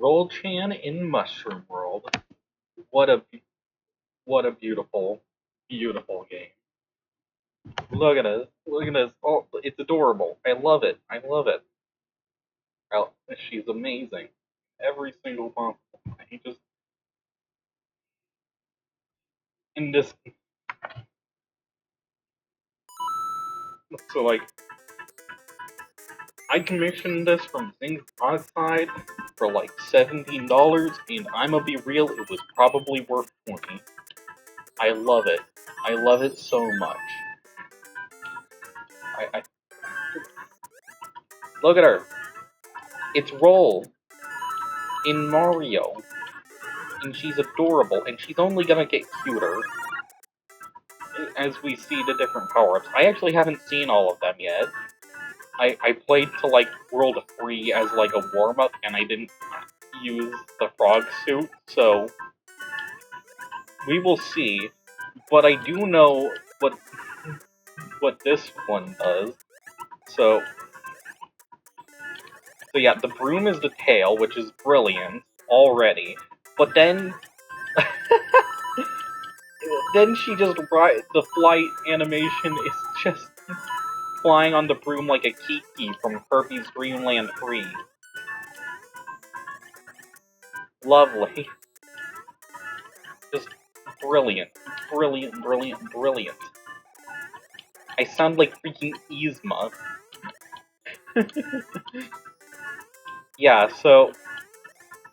Roll-chan in Mushroom World. What a beautiful, beautiful game. Look at it. Look at this. Oh, it's adorable. I love it. I love it. Oh, she's amazing. Every single possible. He just in this. So like, I commissioned this from Zing's Oxide for like $17, and I'ma be real, it was probably worth 20. I love it. I love it so much. I look at her. It's Roll in Mario, and she's adorable, and she's only gonna get cuter as we see the different power-ups. I actually haven't seen all of them yet. I played to like World 3 as like a warm-up, and I didn't use the frog suit, so we will see. But I do know what this one does. So yeah, the broom is the tail, which is brilliant already. But then then she just the flight animation is just flying on the broom like a Kiki from Kirby's Dream Land 3. Lovely. Just brilliant. Brilliant, brilliant, brilliant. I sound like freaking Yzma. Yeah, so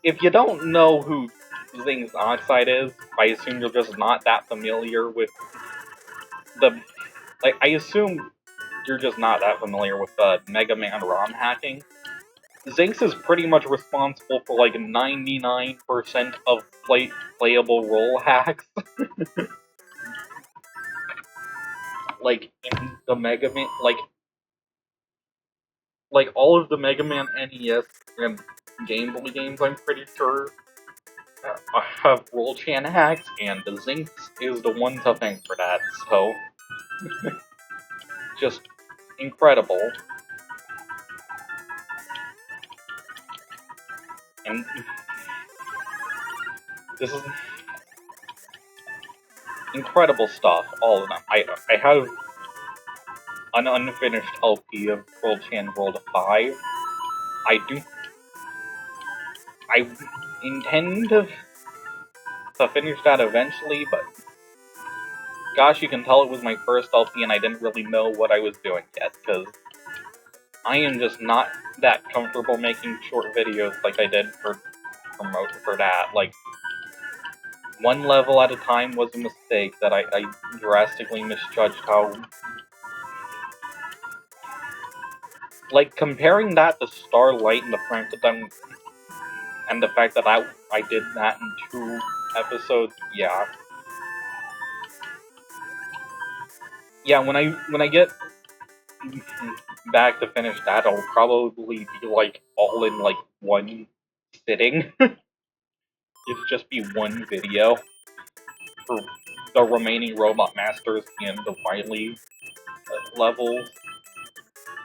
if you don't know who Zing's Oxide is, I assume you're just not that familiar with the... Like, I assume you're just not that familiar with the Mega Man ROM hacking. Zinx is pretty much responsible for like 99% of playable roll hacks. Like in the Mega Man, like all of the Mega Man NES and Game Boy games, I'm pretty sure have roll chan hacks, and the Zinx is the one to thank for that. So, just incredible. And this is incredible stuff, all of them. I have an unfinished LP of Roll Chan World 5. I intend to finish that eventually, but gosh, you can tell it was my first LP and I didn't really know what I was doing yet, because I am just not that comfortable making short videos like I did for that. Like, one level at a time was a mistake that I drastically misjudged how... Like, comparing that to Starlight and the fact that I did that in 2 episodes, yeah. Yeah, when I get back to finish that, I'll probably be, like, all in, like, one sitting. It'll just be one video for the remaining Robot Masters and the Wily levels,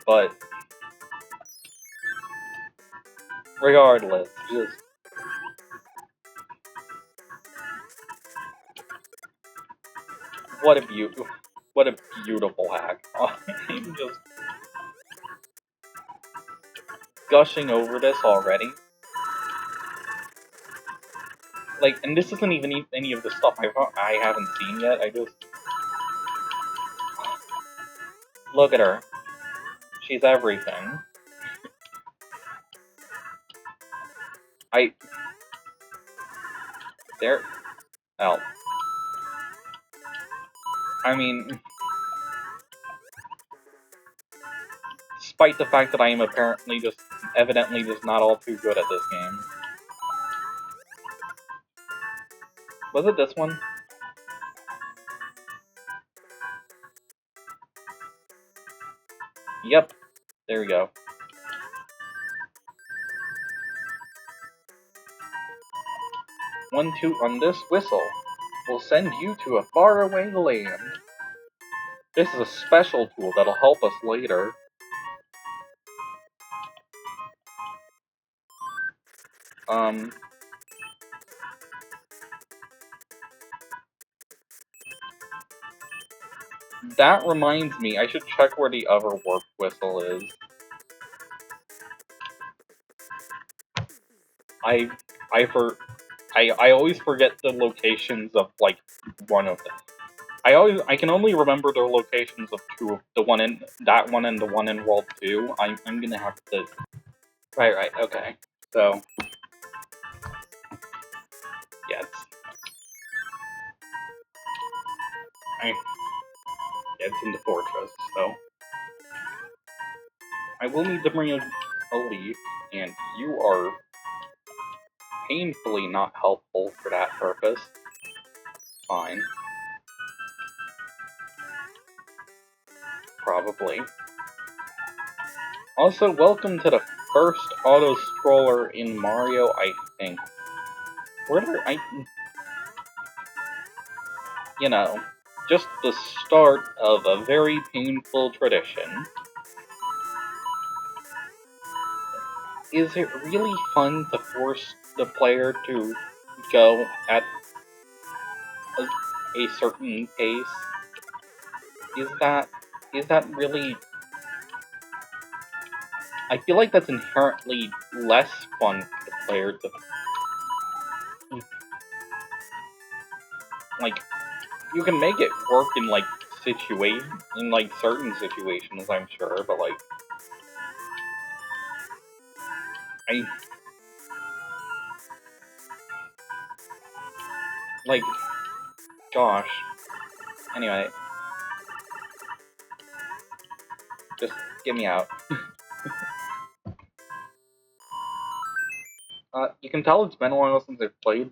but regardless, just what a beautiful hack. I'm just gushing over this already. Like, and this isn't even any of the stuff I haven't seen yet. I just look at her. She's everything. There. Oh. I mean, despite the fact that I am evidently just not all too good at this game. Was it this one? Yep. There we go. 1 toot on this whistle will send you to a faraway land. This is a special tool that'll help us later. That reminds me, I should check where the other warp whistle is. I always forget the locations of, like, one of them. I can only remember the locations of two, the one in, that one and the one in World 2. I'm gonna have to... Right, okay. So... Yeah, it's in the fortress, so... I will need to bring a leaf, and you are painfully not helpful for that purpose. Fine. Probably. Also, welcome to the first auto-scroller in Mario, I think. You know, just the start of a very painful tradition. Is it really fun to force the player to go at a certain pace? Is that really... I feel like that's inherently less fun for the player to... Like, you can make it work in, like, certain situations, I'm sure, but, like... Like, gosh. Anyway. Just get me out. You can tell it's been a while since I've played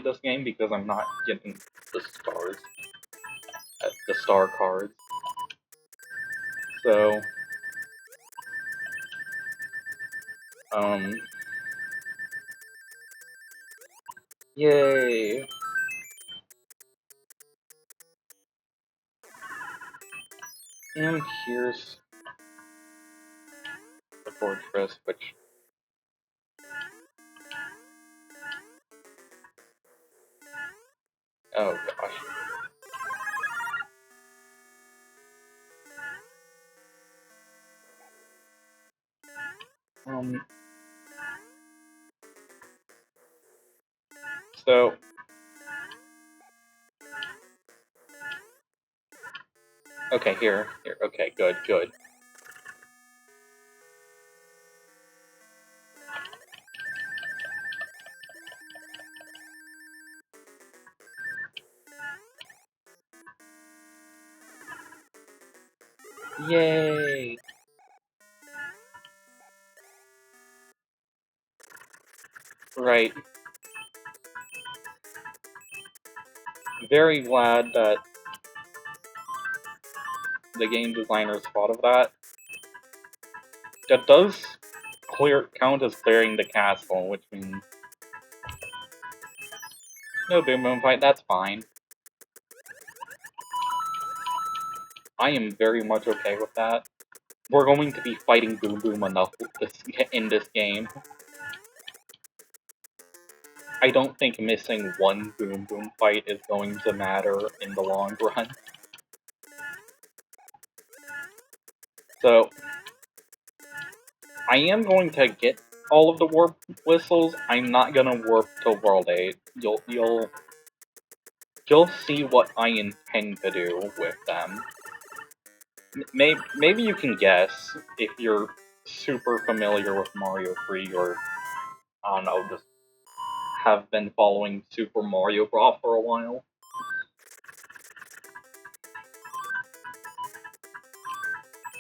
this game because I'm not getting the stars. The star cards. So... Yay! And here's the fortress, which... Oh gosh. So... Okay, here. Okay, good. Yay! Right. Very glad that the game designers thought of that. That does count as clearing the castle, which means... No Boom Boom fight, that's fine. I am very much okay with that. We're going to be fighting Boom Boom enough in this game. I don't think missing one Boom Boom fight is going to matter in the long run. So, I am going to get all of the warp whistles. I'm not gonna warp till World 8. You'll see what I intend to do with them. Maybe you can guess if you're super familiar with Mario 3 or, I don't know, just have been following Super Mario Bros. For a while.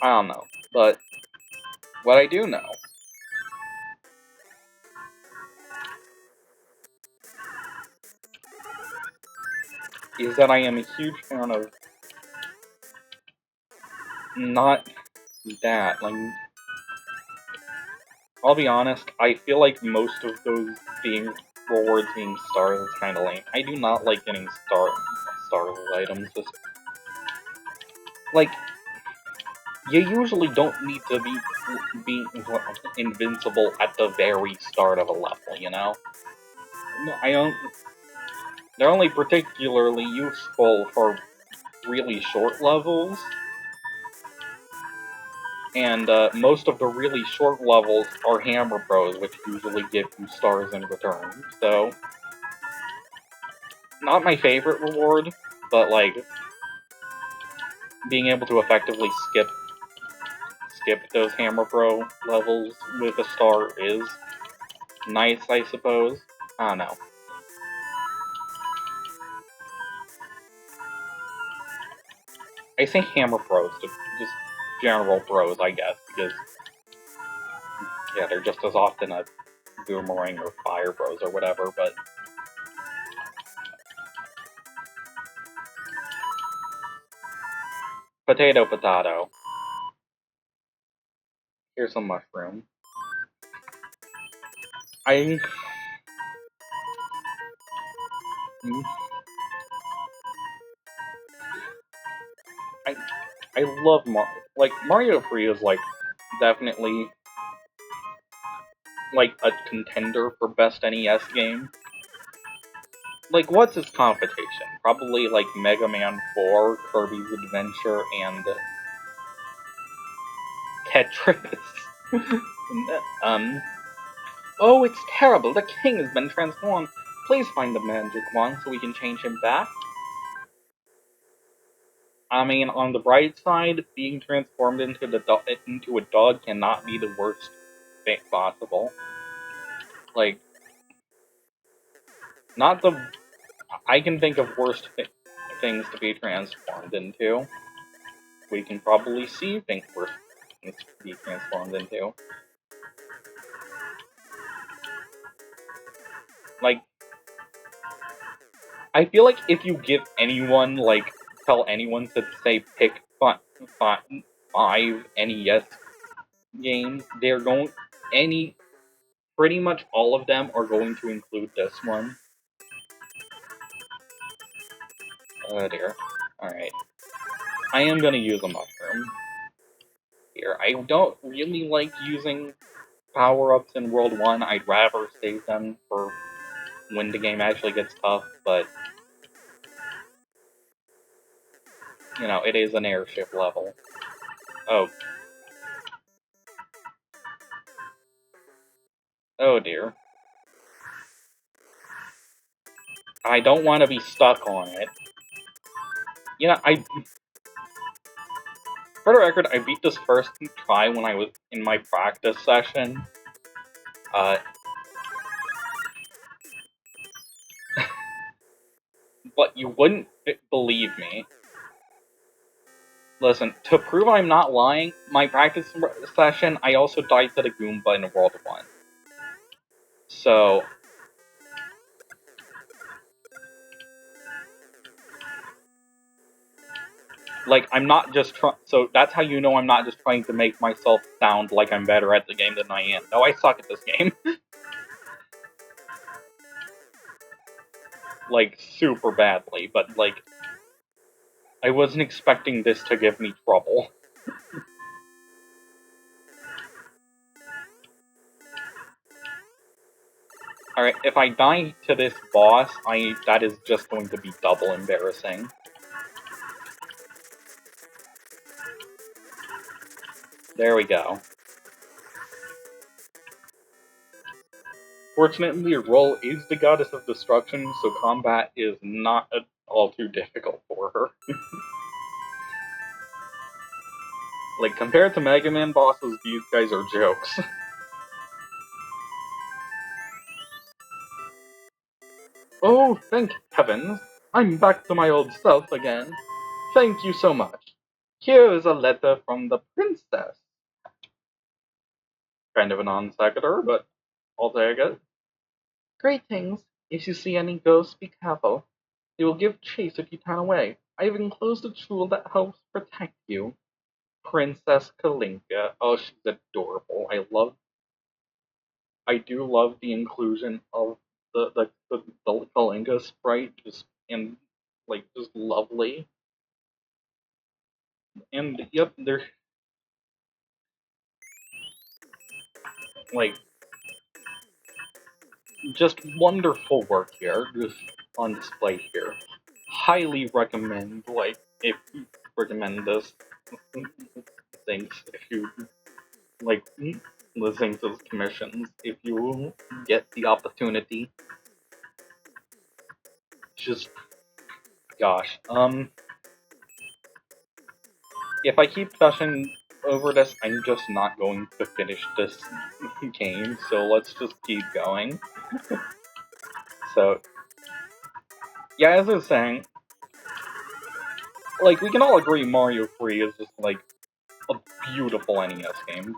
I don't know, but what I do know is that I am a huge fan of not that, like, I'll be honest, I feel like most of those rewards being stars is kinda lame. I do not like getting stars as items, just, like, you usually don't need to be invincible at the very start of a level, you know? I don't. They're only particularly useful for really short levels, and most of the really short levels are hammer bros, which usually give you stars in return. So, not my favorite reward, but like being able to effectively skip those hammer bro levels with a star is nice, I suppose. I don't know. I say hammer bros to just general bros, I guess, because yeah, they're just as often a boomerang or fire bros or whatever, but potato potato. Here's some mushroom. I I I love Mario 3 is like definitely like a contender for best NES game. Like, what's its competition? Probably like Mega Man 4, Kirby's Adventure, and Tetris. um. Oh, it's terrible. The king has been transformed. Please find the magic wand so we can change him back. I mean, on the bright side, being transformed into a dog cannot be the worst thing possible. Like, not the. I can think of worst things to be transformed into. We can probably see worse things to be transformed into. Like, I feel like if you give anyone, like, tell anyone to say pick five NES games, they're going pretty much all of them are going to include this one. Oh dear. Alright. I am gonna use a mushroom here. I don't really like using power-ups in World 1. I'd rather save them for when the game actually gets tough, but you know, it is an airship level. Oh. Oh dear. I don't want to be stuck on it. You know, for the record, I beat this first try when I was in my practice session. But you wouldn't believe me. Listen, to prove I'm not lying, my practice session, I also died to the Goomba in World 1. So... like, I'm not just trying... So that's how you know I'm not just trying to make myself sound like I'm better at the game than I am. No, I suck at this game. Like, super badly, but, like... I wasn't expecting this to give me trouble. Alright, if I die to this boss, that is just going to be double embarrassing. There we go. Fortunately, Roll is the goddess of destruction, so combat is not at all too difficult for her. Like, compared to Mega Man bosses, these guys are jokes. Oh, thank heavens! I'm back to my old self again. Thank you so much. Here is a letter from the princess. Kind of a non sequitur, but I'll take it. Greetings. If you see any ghosts, be careful. They will give chase if you turn away. I have enclosed a tool that helps protect you. Princess Kalinka. Oh, she's adorable. I do love the inclusion of the Kalinka sprite, just lovely. And yep, like, just wonderful work here, just on display here. Highly recommend, like, if you recommend this things, if you like listening to the commissions, if you get the opportunity. Just, gosh, if I keep gushing over this, I'm just not going to finish this game, so let's just keep going. So, yeah, as I was saying, like, we can all agree Mario 3 is just, like, a beautiful NES game.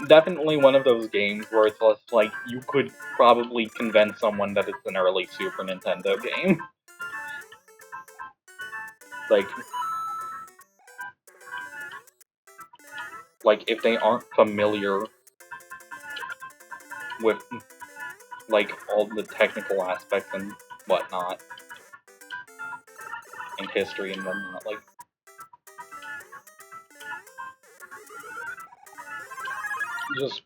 Definitely one of those games where it's just, like, you could probably convince someone that it's an early Super Nintendo game. Like, if they aren't familiar with, like, all the technical aspects and whatnot, and history and whatnot, like, just,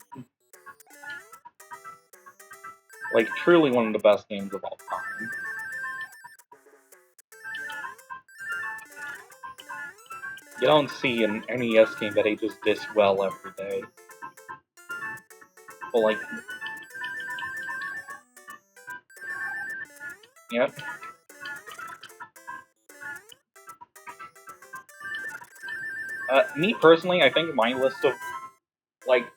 like, truly one of the best games of all time. You don't see an NES game that ages this well every day. But, like, yep. Me personally, I think my list of, like,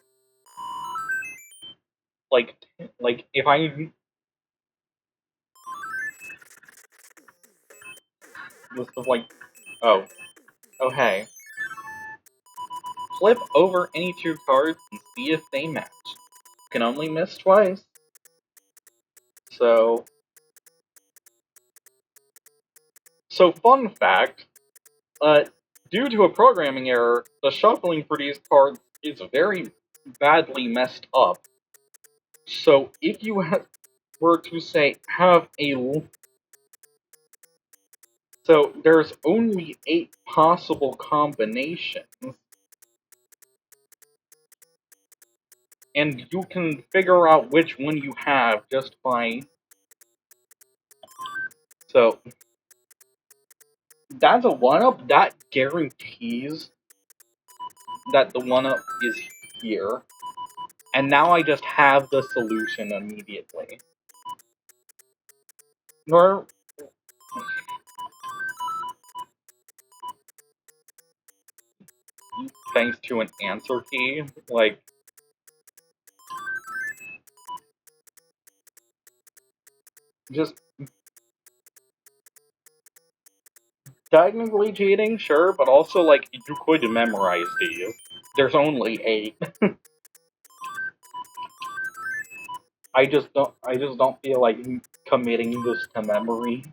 if I list of, like, oh, hey. Flip over any two cards and see if they match. You can only miss twice. So, fun fact, due to a programming error, the shuffling for these cards is very badly messed up. So, if you were to say have a... So, there's only 8 possible combinations. And you can figure out which one you have just by... So, that's a 1-up. That guarantees that the 1-up is here. And now I just have the solution immediately. Nor... Thanks to an answer key, like... Just... Technically cheating, sure, but also, like, you could memorize these. There's only 8. I just don't feel like committing this to memory.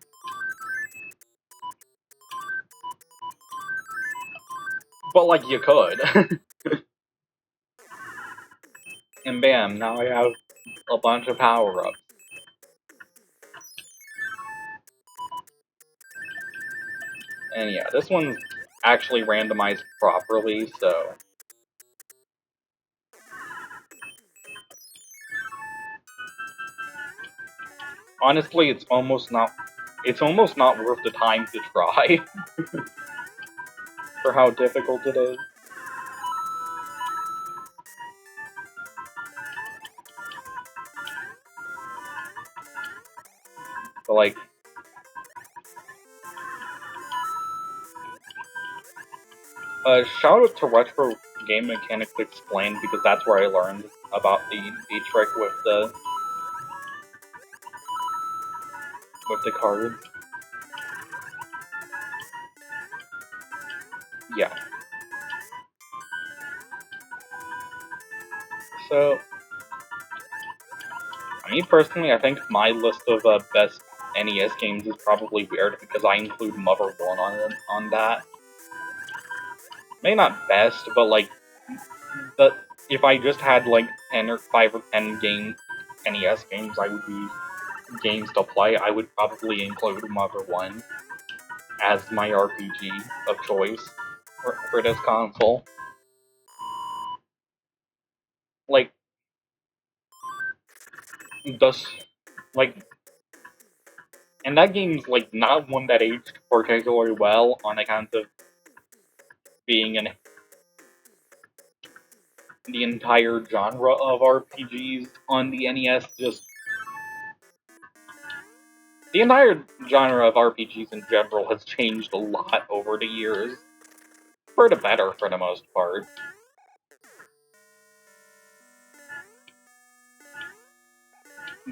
But, like, you could. And bam, now I have a bunch of power-ups. And yeah, this one's actually randomized properly, so... Honestly, it's almost not worth the time to try. For how difficult it is. But, like... Shout out to Retro Game Mechanics Explained, because that's where I learned about the trick with the cards. Yeah. So, me personally, I think my list of best NES games is probably weird because I include Mother 1 on that. Maybe not best, but like, if I just had like 10 or 5 or 10 NES games games to play, I would probably include Mother 1 as my RPG of choice for this console. like, does, like, and that game's, like, not one that aged particularly well on account of being in the entire genre of RPGs on the NES just... The entire genre of RPGs in general has changed a lot over the years. For the better, for the most part.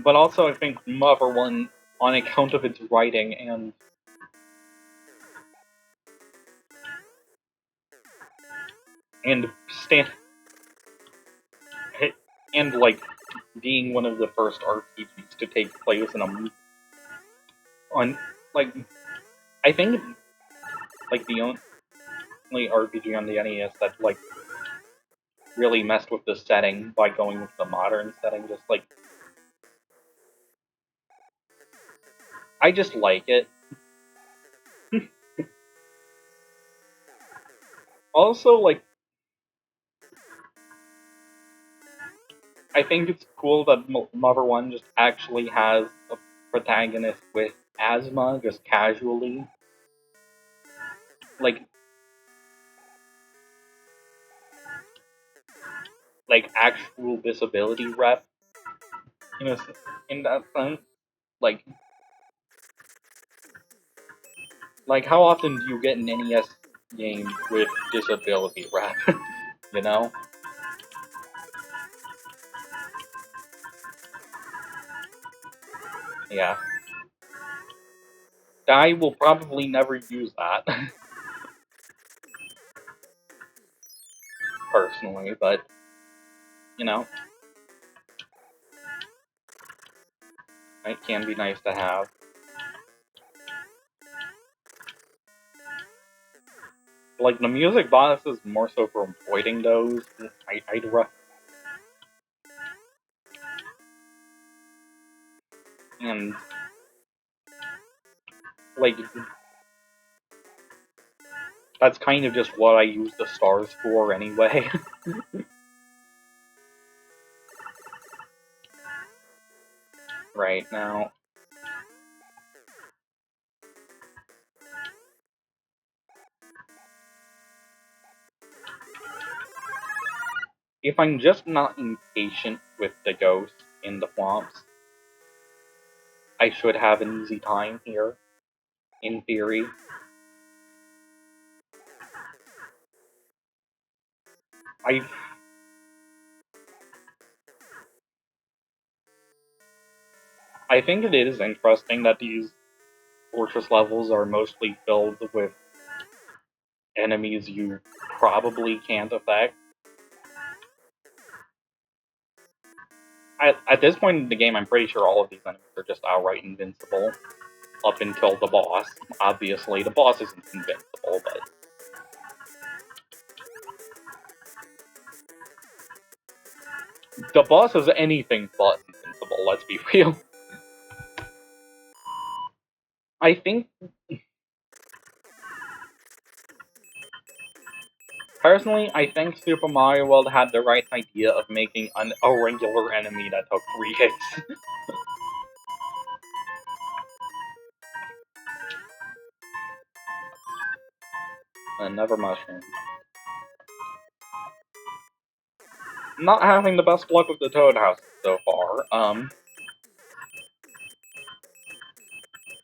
But also, I think Mother 1, on account of its writing and stand and like being one of the first RPGs to take place in a on like I think like the only RPG on the NES that like really messed with the setting by going with the modern setting. Just like I just like it. Also, like, I think it's cool that Mother 1 just actually has a protagonist with asthma, just casually. Like actual disability rep, in, a, in that sense. Like, how often do you get an NES game with disability rep, you know? Yeah. I will probably never use that, personally, but, you know, it can be nice to have. Like, the music box is more so for avoiding those. And, like, that's kind of just what I use the stars for anyway. Right now. If I'm just not impatient with the ghosts in the swamps, I should have an easy time here, in theory. I think it is interesting that these fortress levels are mostly filled with enemies you probably can't affect. At this point in the game, I'm pretty sure all of these enemies are just outright invincible. Up until the boss. Obviously, the boss isn't invincible, but... The boss is anything but invincible, let's be real. I think... Personally, I think Super Mario World had the right idea of making a regular enemy that took 3 hits. Another mushroom. Not having the best luck with the Toad House so far,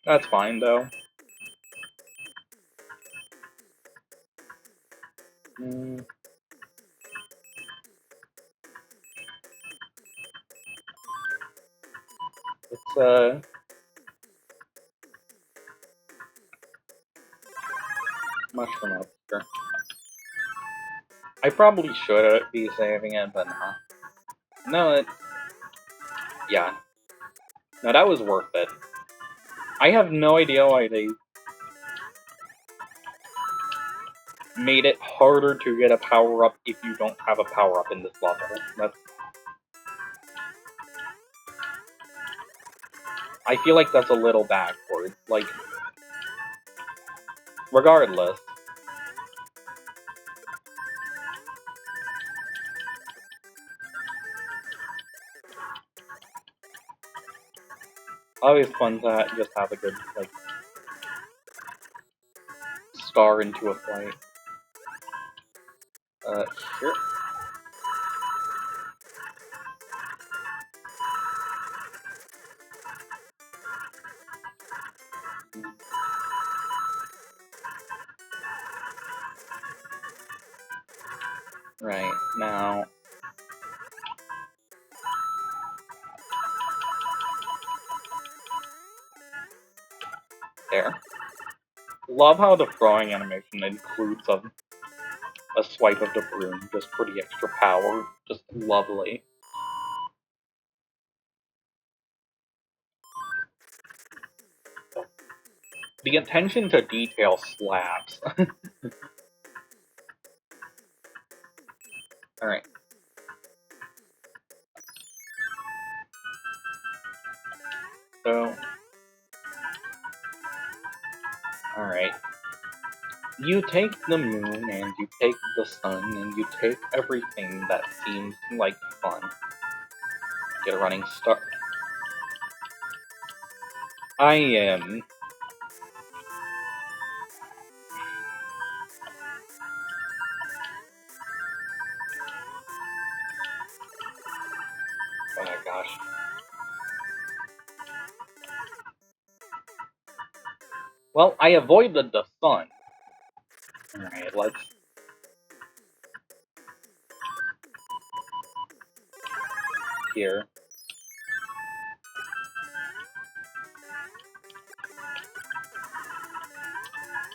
that's fine, though. It's, mushroom lobster. I probably should be saving it, but nah. No, yeah. No, that was worth it. I have no idea why they made it harder to get a power-up if you don't have a power-up in this level. I feel like that's a little backwards. Like, regardless. Always fun to just have a good, like, star into a flight. Here. Right, now... There. Love how the throwing animation includes a swipe of the broom, just for the extra power. Just lovely. The attention to detail slaps. Alright. So... Alright. You take the moon, and you take the sun, and you take everything that seems like fun. Get a running start. I am... Oh my gosh. Well, I avoided the sun. Alright, let's... Here.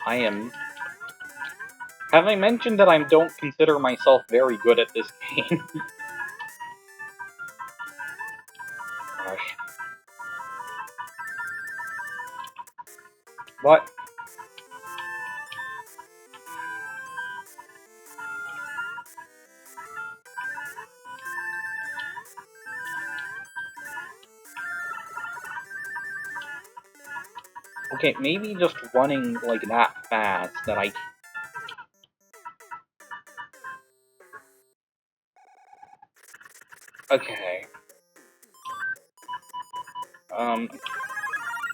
I am... Have I mentioned that I don't consider myself very good at this game? Gosh. What? Okay, maybe just running like that fast that I... Okay.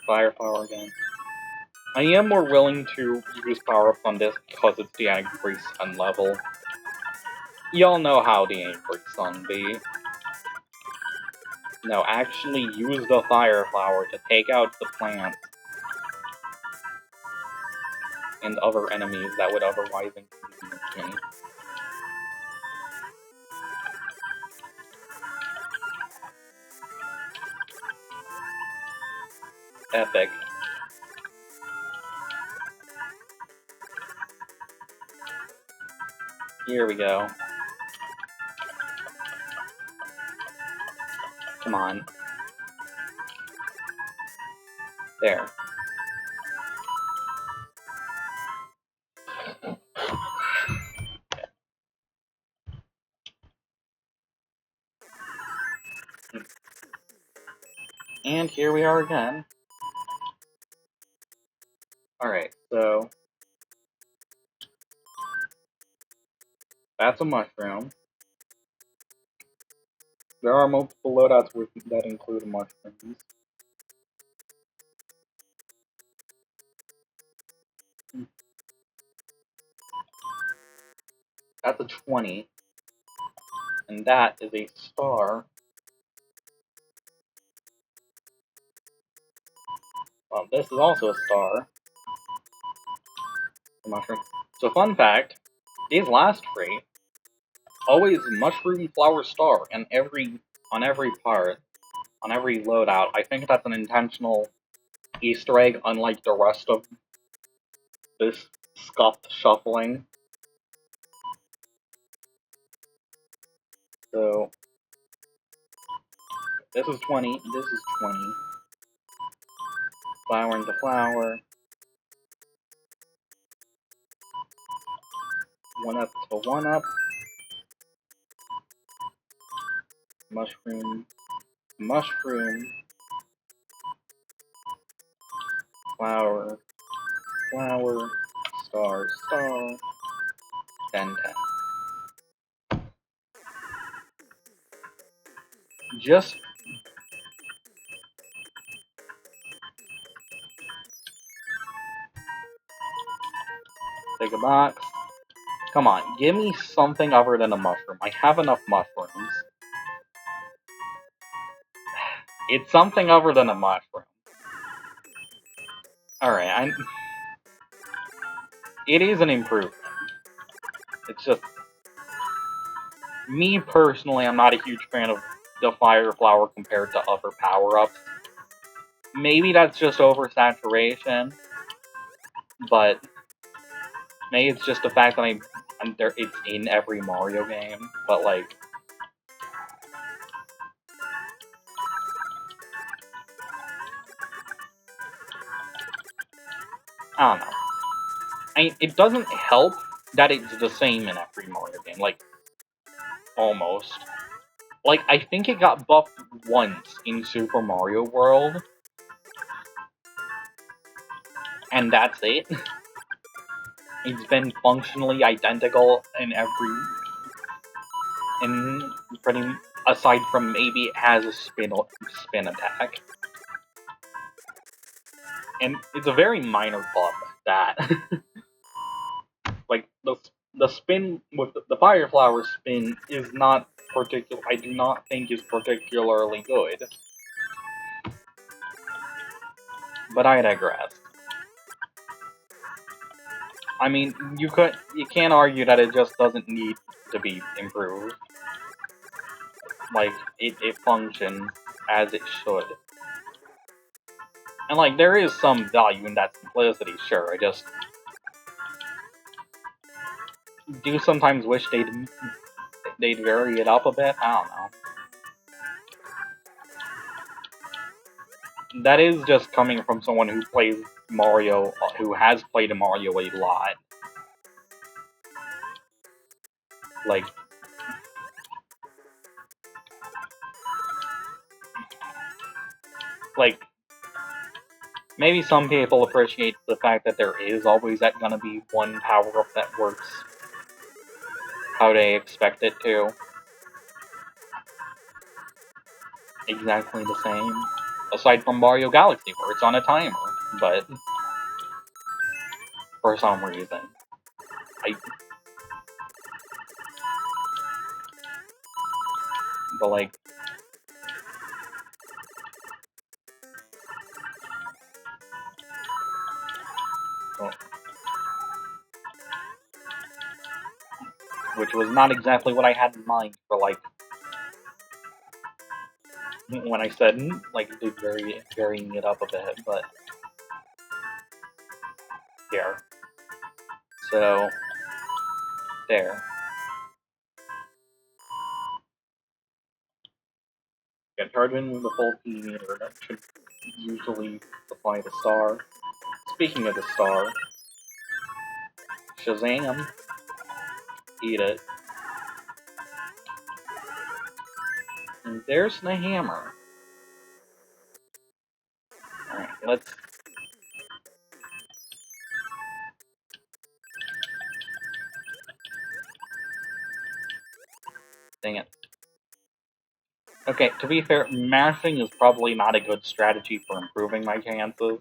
Firepower again. I am more willing to use power-up on this because it's the Angry Sun level. Y'all know how the Angry Sun be. No, actually use the Fire Flower to take out the plants and other enemies that would otherwise inconvenience me. Epic. Here we go. Come on. There. And here we are again. Alright, so... That's a mushroom. There are multiple loadouts that include mushrooms. That's a 20. And that is a star. Well, this is also a star. A mushroom. So fun fact, these last three, always mushroom flower star on every part, on every loadout. I think that's an intentional Easter egg, unlike the rest of this scuffed shuffling. So, this is 20, this is 20. Flower into flower. 1-up to 1-up. Mushroom. Mushroom. Flower. Flower. Star. Star. 10, 10. Just... box. Come on, give me something other than a mushroom. I have enough mushrooms. It's something other than a mushroom. Alright, it is an improvement. It's just... Me personally, I'm not a huge fan of the fire flower compared to other power-ups. Maybe that's just oversaturation, but maybe it's just the fact that it's in every Mario game, but like... I don't know. It doesn't help that it's the same in every Mario game, like, almost. Like, I think it got buffed once in Super Mario World, and that's it. It's been functionally identical in pretty, aside from maybe it has a spin attack. And it's a very minor buff at that. Like, the spin with the fire flower spin is not I do not think is particularly good. But I digress. I mean, you can't argue that it just doesn't need to be improved. Like, it functions as it should. And like, there is some value in that simplicity, sure, I just do sometimes wish they'd vary it up a bit, I don't know. That is just coming from someone who plays Mario, who has played Mario a lot. Like, maybe some people appreciate the fact that there is always gonna be one power-up that works how they expect it to. Exactly the same. Aside from Mario Galaxy, where it's on a timer, but for some reason. But like... Oh. Which was not exactly what I had in mind for, like... When I said, like, varying it up a bit, but... Here. So... There. Yeah, charge in with the full P meter, that should usually supply the star. Speaking of the star... Shazam! Eat it. And there's the hammer. Alright, let's... Dang it. Okay, to be fair, mashing is probably not a good strategy for improving my chances.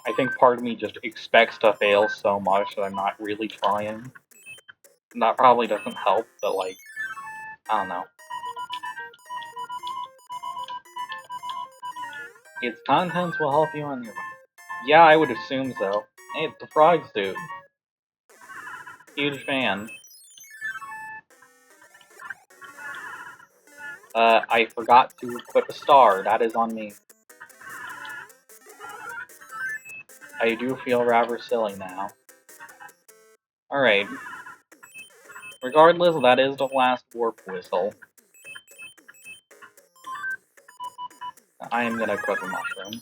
I think part of me just expects to fail so much that I'm not really trying. That probably doesn't help, but like, I don't know. Its contents will help you on your... Yeah, I would assume so. Hey, it's the frog suit. Huge fan. I forgot to equip a star. That is on me. I do feel rather silly now. Alright. Regardless, that is the last warp whistle. I am gonna equip a mushroom.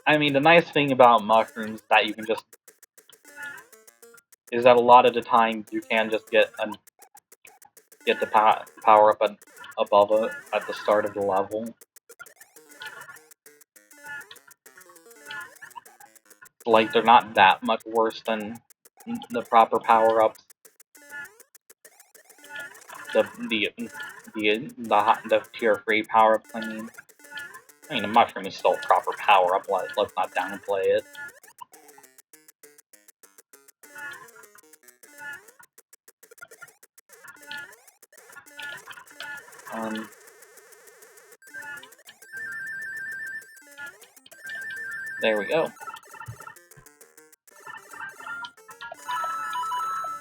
I mean, the nice thing about mushrooms that you can just... is that a lot of the time you can just get the power up above it at the start of the level. Like, they're not that much worse than the proper power-ups. the tier 3 power up, I mean, a mushroom is still a proper power up, let's not downplay it. There we go.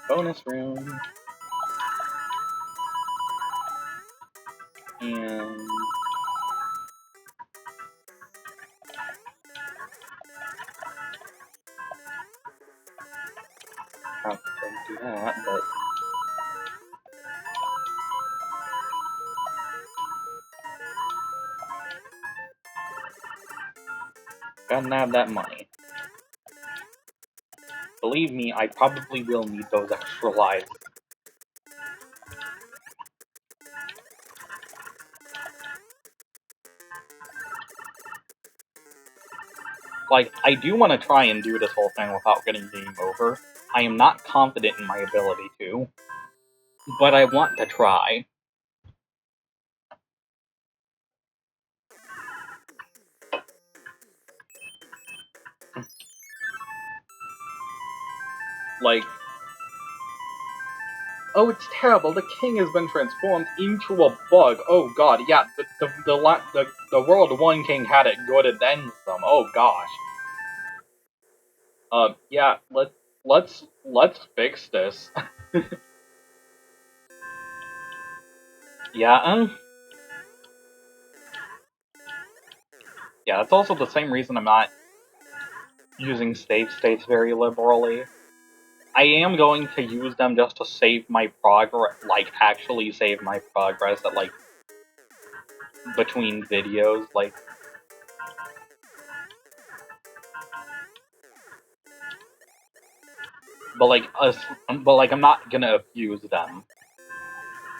Bonus room. And... probably don't do that, but... gotta nab that money. Believe me, I probably will need those extra lives. Like, I do want to try and do this whole thing without getting game over. I am not confident in my ability to, but I want to try. Like, oh, it's terrible. The king has been transformed into a bug. Oh god, yeah. The World 1 king had it good and then some. Oh gosh. Yeah. Let's fix this. Yeah. Yeah. That's also the same reason I'm not using save states very liberally. I am going to use them just to save my progress, like, actually save my progress at, like, between videos, like... But, like, I'm not gonna abuse them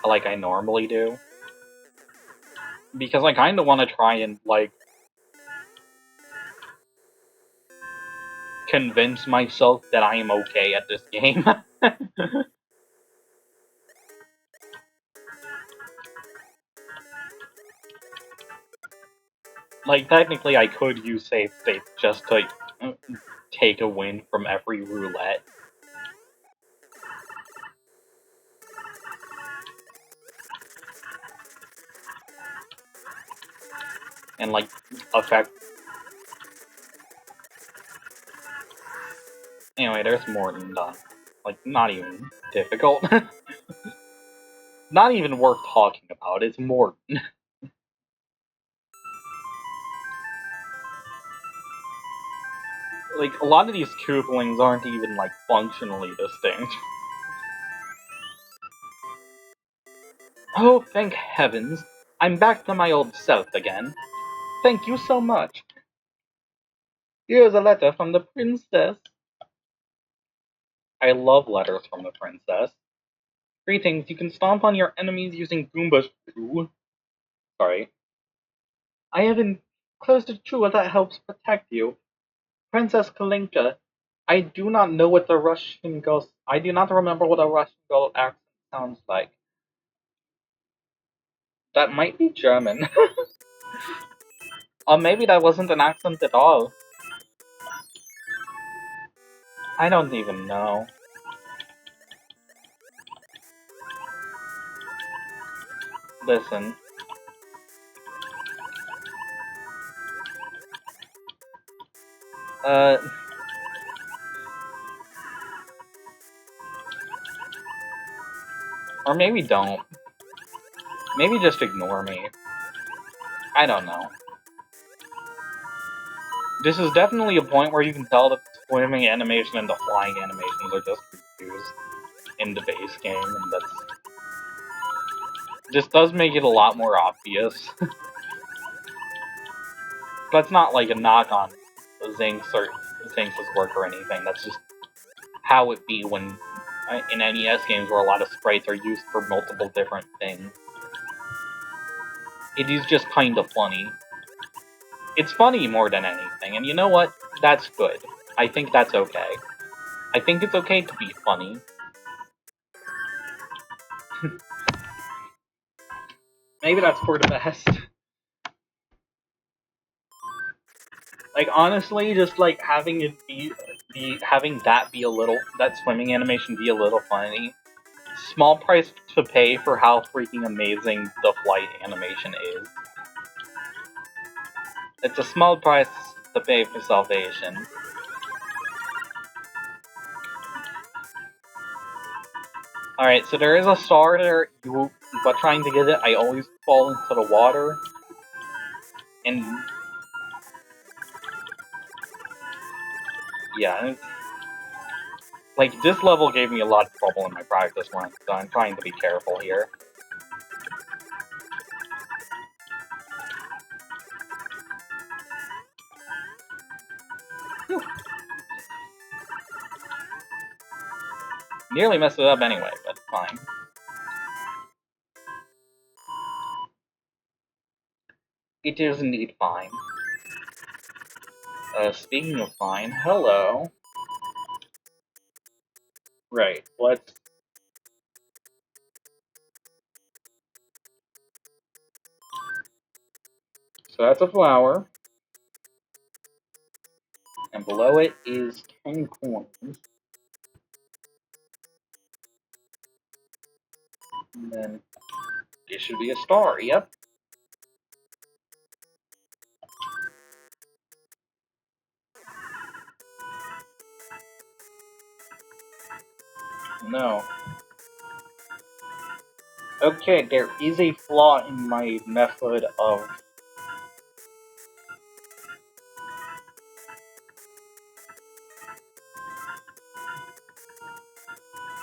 like I normally do. Because I kinda wanna try and, like, convince myself that I am okay at this game. Like, technically I could use save states just to take a win from every roulette. And, like, affect... Anyway, there's Morton done. Like, not even difficult. Not even worth talking about, it's Morton. Like, a lot of these Koopalings aren't even, like, functionally distinct. Oh, thank heavens. I'm back to my old self again. Thank you so much. Here's a letter from the princess. I love letters from the princess. Greetings, you can stomp on your enemies using Goomba's Chew. Sorry. I have enclosed a chew that helps protect you. Princess Kalinka, I do not know what the Russian girl... I do not remember what a Russian girl accent sounds like. That might be German. Or maybe that wasn't an accent at all. I don't even know. Listen. Or maybe don't. Maybe just ignore me. I don't know. This is definitely a point where you can tell that the swimming animation and the flying animations are just confused in the base game, and that's... This does make it a lot more obvious. That's not like a knock on Zinx's work or anything, that's just how it be when in NES games where a lot of sprites are used for multiple different things. It is just kind of funny. It's funny more than anything, and you know what? That's good. I think that's okay. I think it's okay to be funny. Maybe that's for the best. Like, honestly, just, like, having it having that be a little, that swimming animation be a little funny. Small price to pay for how freaking amazing the flight animation is. It's a small price to pay for salvation. Alright, so there is a star there, but trying to get it, I always fall into the water. And... yeah, like, this level gave me a lot of trouble in my practice run, so I'm trying to be careful here. Whew. Nearly messed it up anyway, but fine. It is indeed fine. Speaking of fine, hello. Right, let's... so that's a flower. And below it is 10 coins. And then it should be a star, yep. No. Okay, there is a flaw in my method of...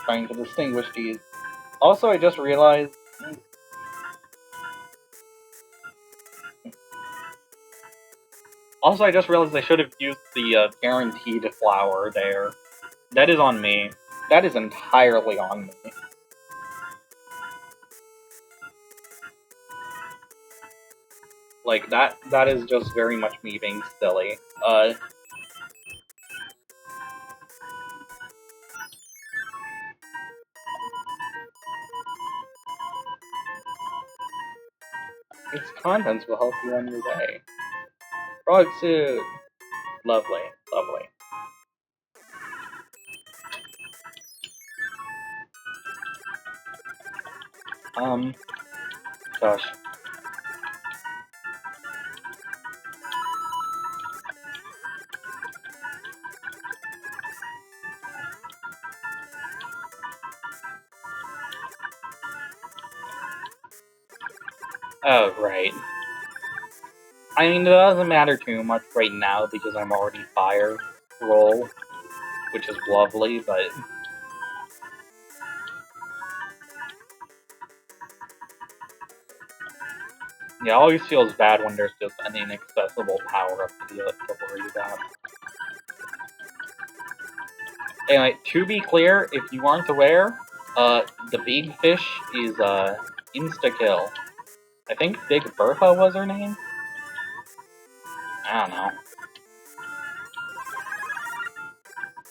trying to distinguish these. Also, I just realized... I should have used the guaranteed flower there. That is on me. That is entirely on me. Like, that is just very much me being silly. Its contents will help you on your way. Frog suit! Lovely, lovely. Gosh. Oh, right. I mean, it doesn't matter too much right now because I'm already fire roll, which is lovely, but... yeah, it always feels bad when there's just an inaccessible power-up to worry about. Anyway, to be clear, if you aren't aware, the big fish is, insta-kill. I think Big Bertha was her name? I don't know.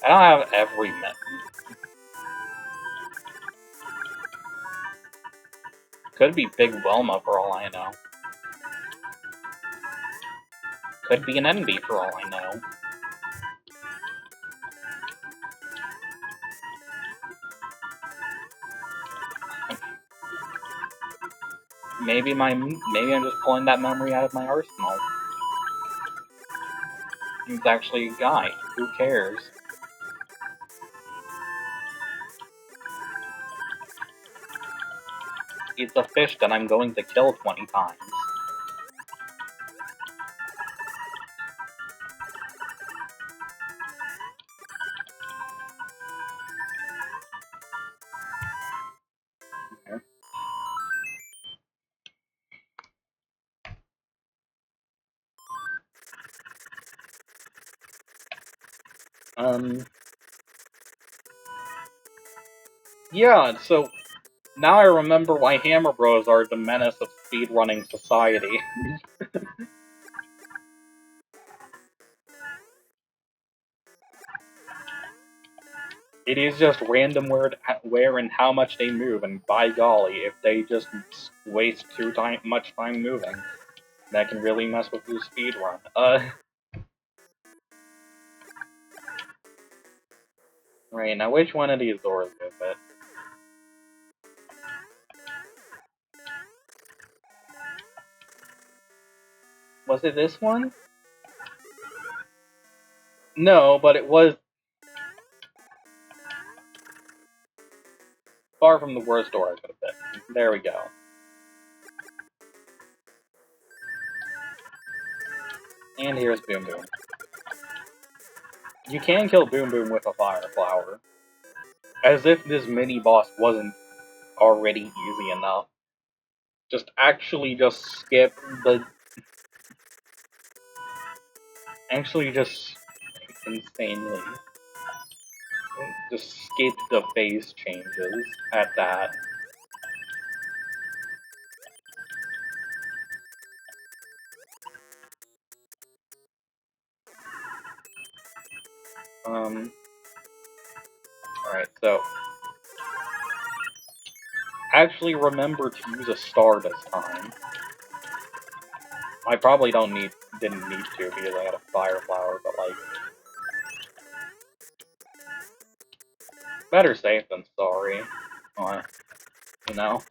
I don't have every method. Could be Big Wilma for all I know. Could be an envy for all I know. Maybe I'm just pulling that memory out of my arsenal. He's actually a guy. Who cares? It's a fish that I'm going to kill 20 times. Yeah, so now I remember why Hammer Bros are the menace of speedrunning society. It is just random where and how much they move, and by golly, if they just waste much time moving, that can really mess with your speed run. Right, now which one of these doors is it? Was it this one? No, but it was far from the worst door I could have picked. There we go. And here's Boom Boom. You can kill Boom Boom with a Fire Flower. As if this mini-boss wasn't already easy enough. Just skip the... Actually just insanely. Just skip the phase changes at that. Alright, so... Actually remember to use a star this time. I probably didn't need to because I had a Fire Flower, but like... Better safe than sorry. You know?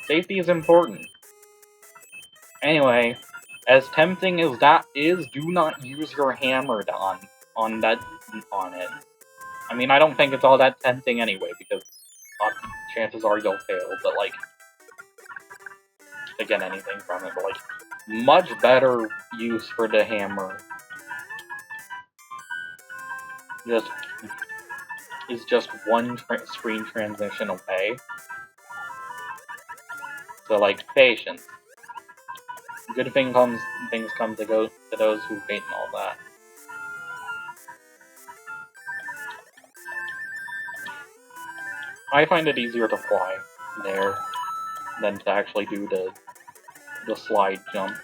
Safety is important. Anyway, as tempting as that is, do not use your hammer on it. I mean, I don't think it's all that tempting anyway, because chances are you'll fail, but like, to get anything from it, but like, much better use for the hammer is just one screen transition away. So like, patience. Good things come to those who wait and all that. I find it easier to fly there than to actually do the slide jump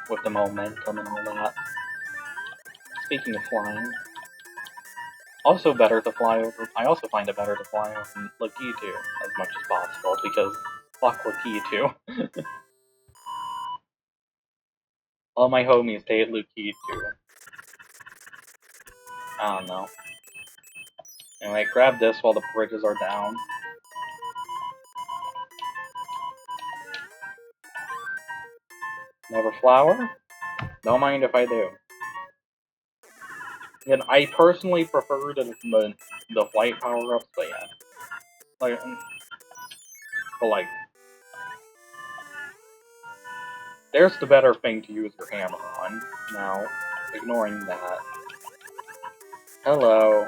with the momentum and all that. Speaking of flying, also better to fly over. I also find it better to fly over Lakitu as much as possible because fuck Lakitu. All my homies hate Lakitu. I don't know. Anyway, grab this while the bridges are down. Another flower? Don't mind if I do. And I personally prefer the flight power-ups, but yeah. Like, there's the better thing to use your hammer on. Now, ignoring that. Hello.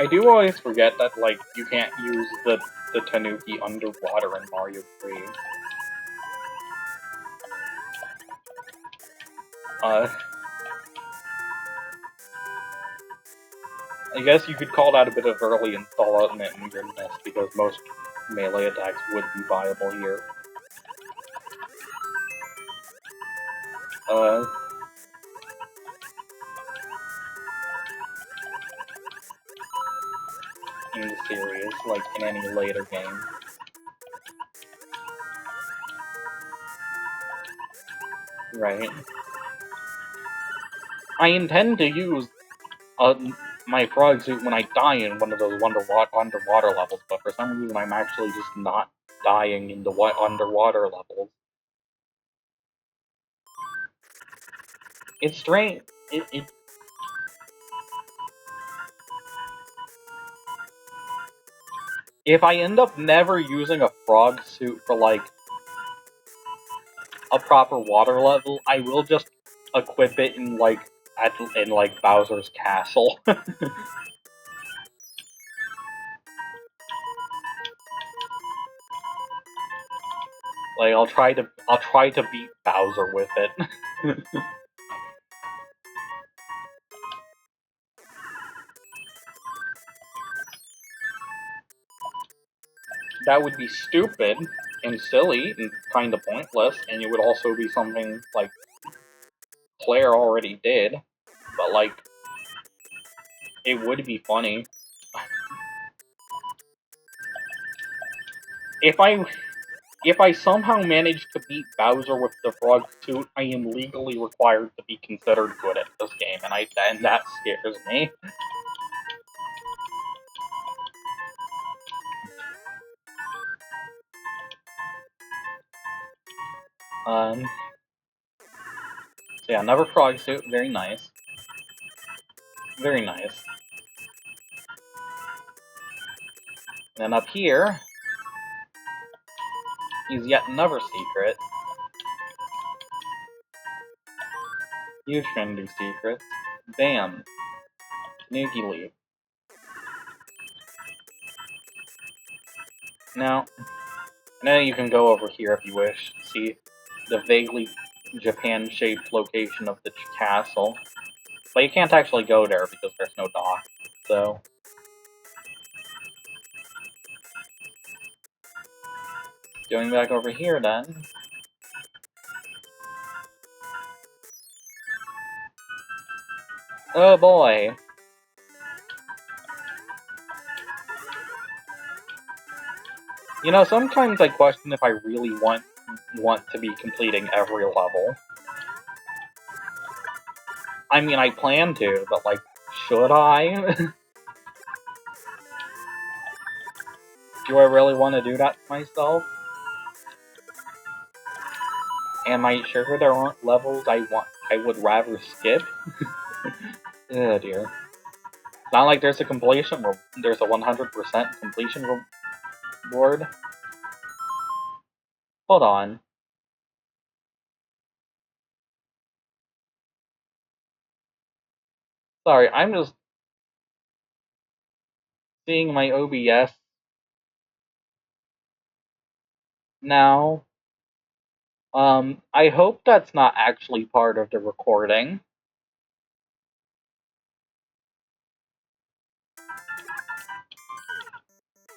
I do always forget that, like, you can't use the Tanuki underwater in Mario 3. I guess you could call that a bit of early installment weirdness, because most melee attacks would be viable here. In the series, like in any later game. Right. I intend to use my frog suit when I die in one of those underwater levels, but for some reason I'm actually just not dying in the underwater levels. It's strange. If I end up never using a frog suit for, like, a proper water level, I will just equip it in, like, Bowser's castle. Like, I'll try to beat Bowser with it. that would be stupid and silly and kind of pointless, and it would also be something, like, Claire already did, but, like, it would be funny. If I somehow manage to beat Bowser with the frog suit, I am legally required to be considered good at this game, and that scares me. So yeah, another frog suit, very nice. Very nice. And up here is yet another secret. You shouldn't do secrets. Bam. Sneaky leap. Now you can go over here if you wish. See the vaguely Japan-shaped location of the castle. But you can't actually go there because there's no dock, so... Going back over here, then. Oh boy! You know, sometimes I question if I really want to be completing every level. I mean, I plan to, but, like, should I? Do I really want to do that to myself? Am I sure there aren't levels I would rather skip? Oh dear. It's not like there's a completion there's a 100% completion reward. Hold on. Sorry, I'm just seeing my OBS now. I hope that's not actually part of the recording.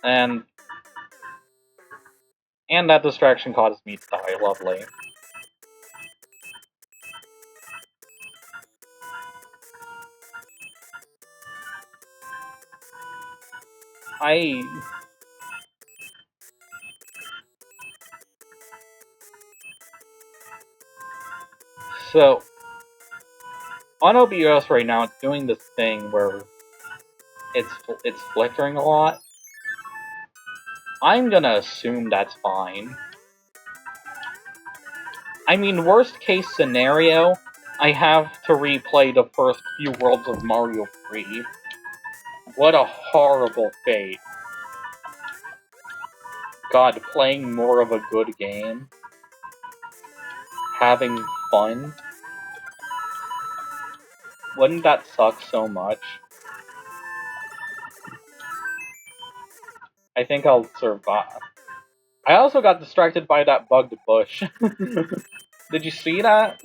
And that distraction caused me to die, lovely. So, on OBS right now, it's doing this thing where it's flickering a lot. I'm gonna assume that's fine. I mean, worst case scenario, I have to replay the first few worlds of Mario 3. What a horrible fate. God, playing more of a good game. Having fun. Wouldn't that suck so much? I think I'll survive. I also got distracted by that bugged bush. Did you see that?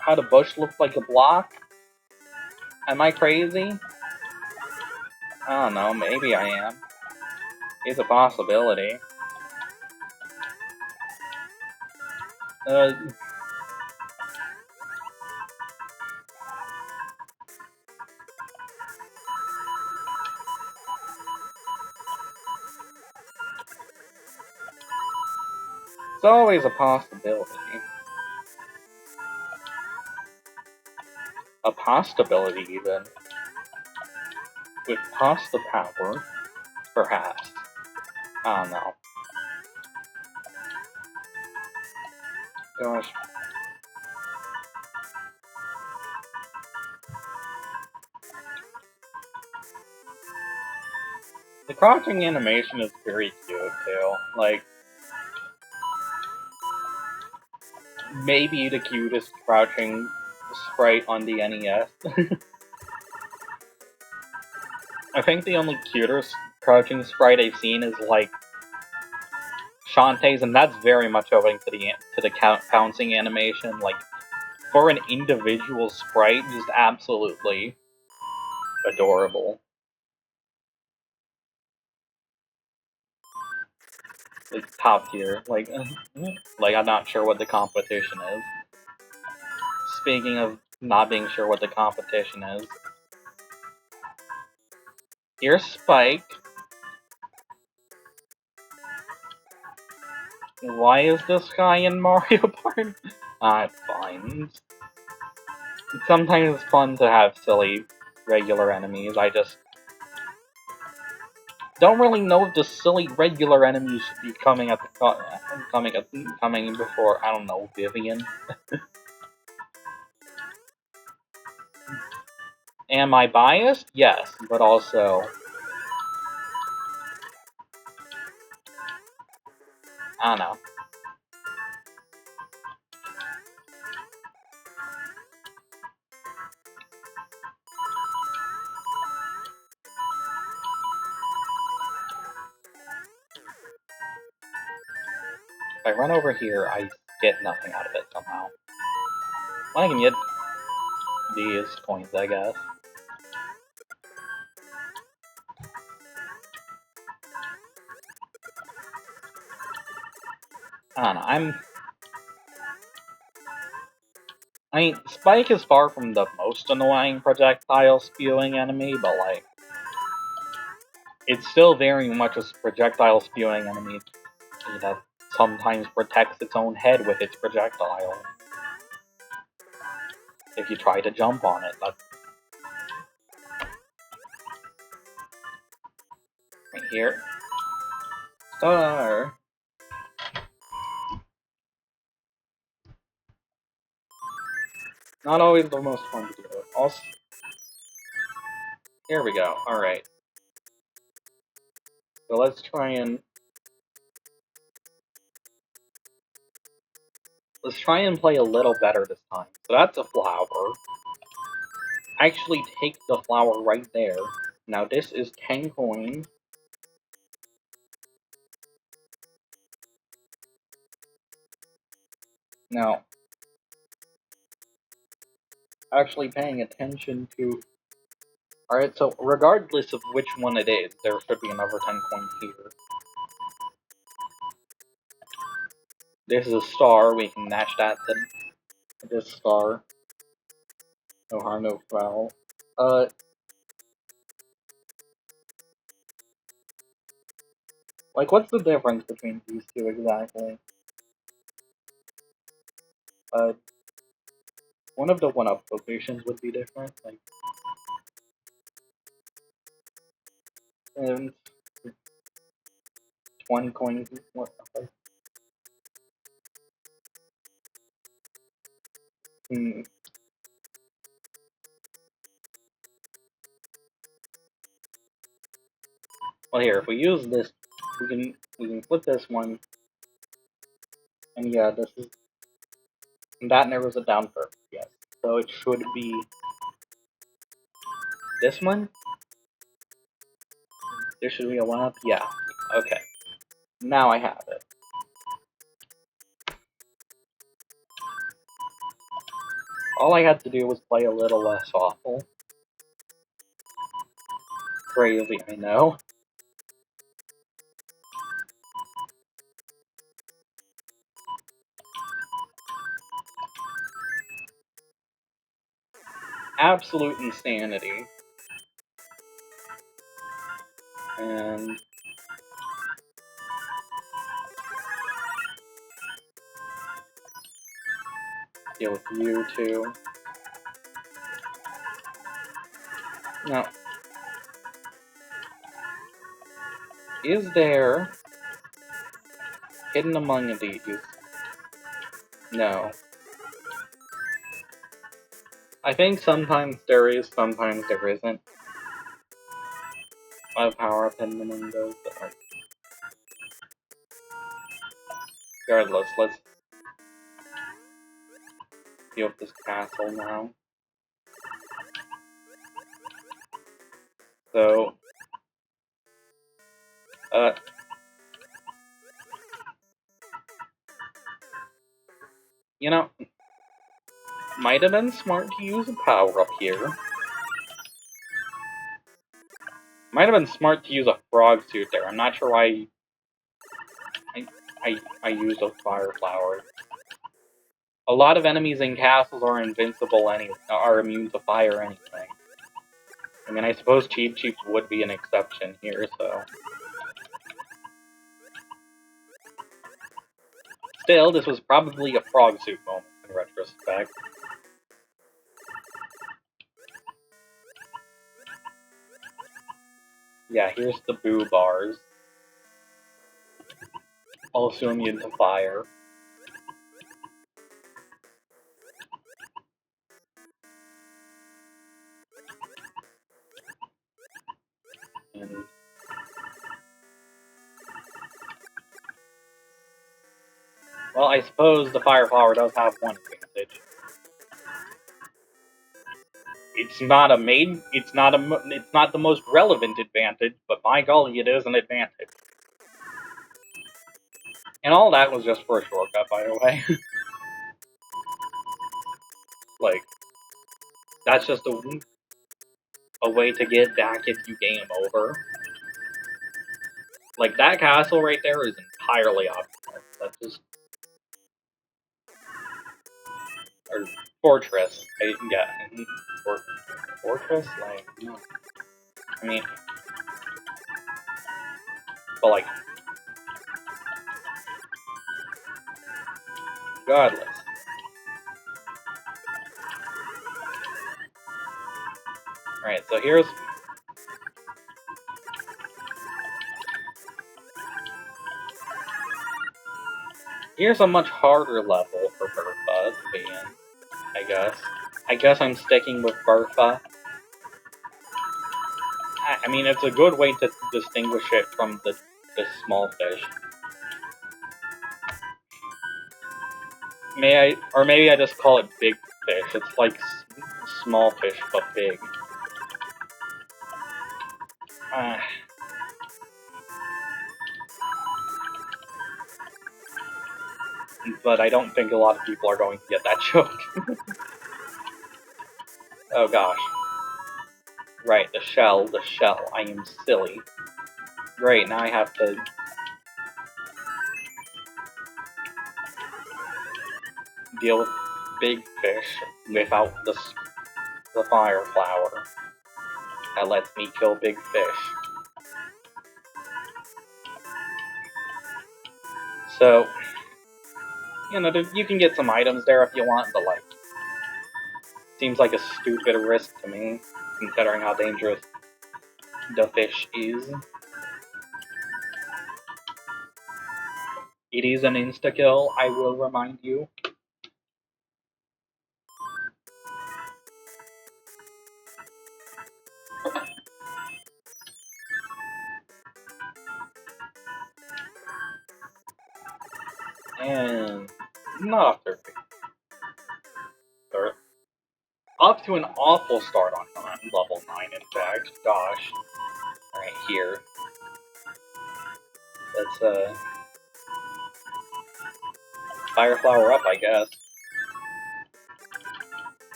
How the bush looked like a block? Am I crazy? I don't know, maybe I am. It's a possibility. The It's always a possibility. A possibility, even. With pasta power, perhaps. I don't know. Gosh. The crouching animation is very cute, too. Like, maybe the cutest crouching sprite on the NES. I think the only cutest crouching sprite I've seen is, like, Shantae's, and that's very much owing to the pouncing animation. Like, for an individual sprite, just absolutely adorable. like top tier. Like I'm not sure what the competition is. Speaking of not being sure what the competition is, here's Spike. Why is this guy in Mario Party? It's fine. Sometimes it's fun to have silly, regular enemies. I just don't really know if the silly, regular enemies should be coming at the coming before, I don't know, Vivian. Am I biased? Yes, but also, I don't know. If I run over here, I get nothing out of it somehow. Well, I can get these coins, I guess. I don't know, I mean, Spike is far from the most annoying projectile spewing enemy, but like, it's still very much a projectile spewing enemy that sometimes protects its own head with its projectile. If you try to jump on it, that's right here. Star. Not always the most fun to do. Also, here we go. All right. So let's try and play a little better this time. So that's a flower. Actually, take the flower right there. Now this is 10 coins. Now, actually paying attention to... Alright, so regardless of which one it is, there should be another 10 coins here. This is a star, we can match that to this star. No harm, no foul. Like, what's the difference between these two exactly? One of the one-up locations would be different, like... And... 1 coin... What? Well, here, if we use this, we can flip this one, and yeah, this is... And that narrows it down perfect, yes. So it should be... This one? There should be a 1-up? Yeah. Okay. Now I have it. All I had to do was play a little less awful. Crazy, I know. Absolute insanity. And... deal with you too. Now... Is there... hidden among these? No. I think sometimes there is, sometimes there isn't. A power-up hidden among those that are... Regardless, let's deal with this castle now. So... you know... Might have been smart to use a power-up here. Might have been smart to use a frog suit there. I'm not sure why... I used a fire flower. A lot of enemies in castles are invincible are immune to fire anything. I mean, I suppose Cheap Cheeps would be an exception here, so... Still, this was probably a frog suit moment in retrospect. Yeah, here's the boo bars. Also immune to fire. And well, I suppose the fire flower does have one advantage. It's not the most relevant advantage, but by golly, it is an advantage. And all that was just for a shortcut, by the way. Like, that's just a way to get back if you game over. Like, that castle right there is entirely optional. That's just... Or fortress. Yeah. Fortress? Like, no. I mean... But, like... Regardless. Alright, so here's... Here's a much harder level for Bertha to be in, I guess. I guess I'm sticking with Bertha. I mean, it's a good way to distinguish it from the small fish. Maybe I just call it big fish. It's like small fish, but big. But I don't think a lot of people are going to get that joke. Oh gosh. Right, the shell. I am silly. Great, now I have to... deal with big fish without the fire flower. That lets me kill big fish. So, you know, you can get some items there if you want, but like... Seems like a stupid risk to me, considering how dangerous the fish is. It is an insta-kill, I will remind you. And not off to start. Off to an awful start on level 9, in fact. Gosh. Alright, here. Let's, fire flower up, I guess.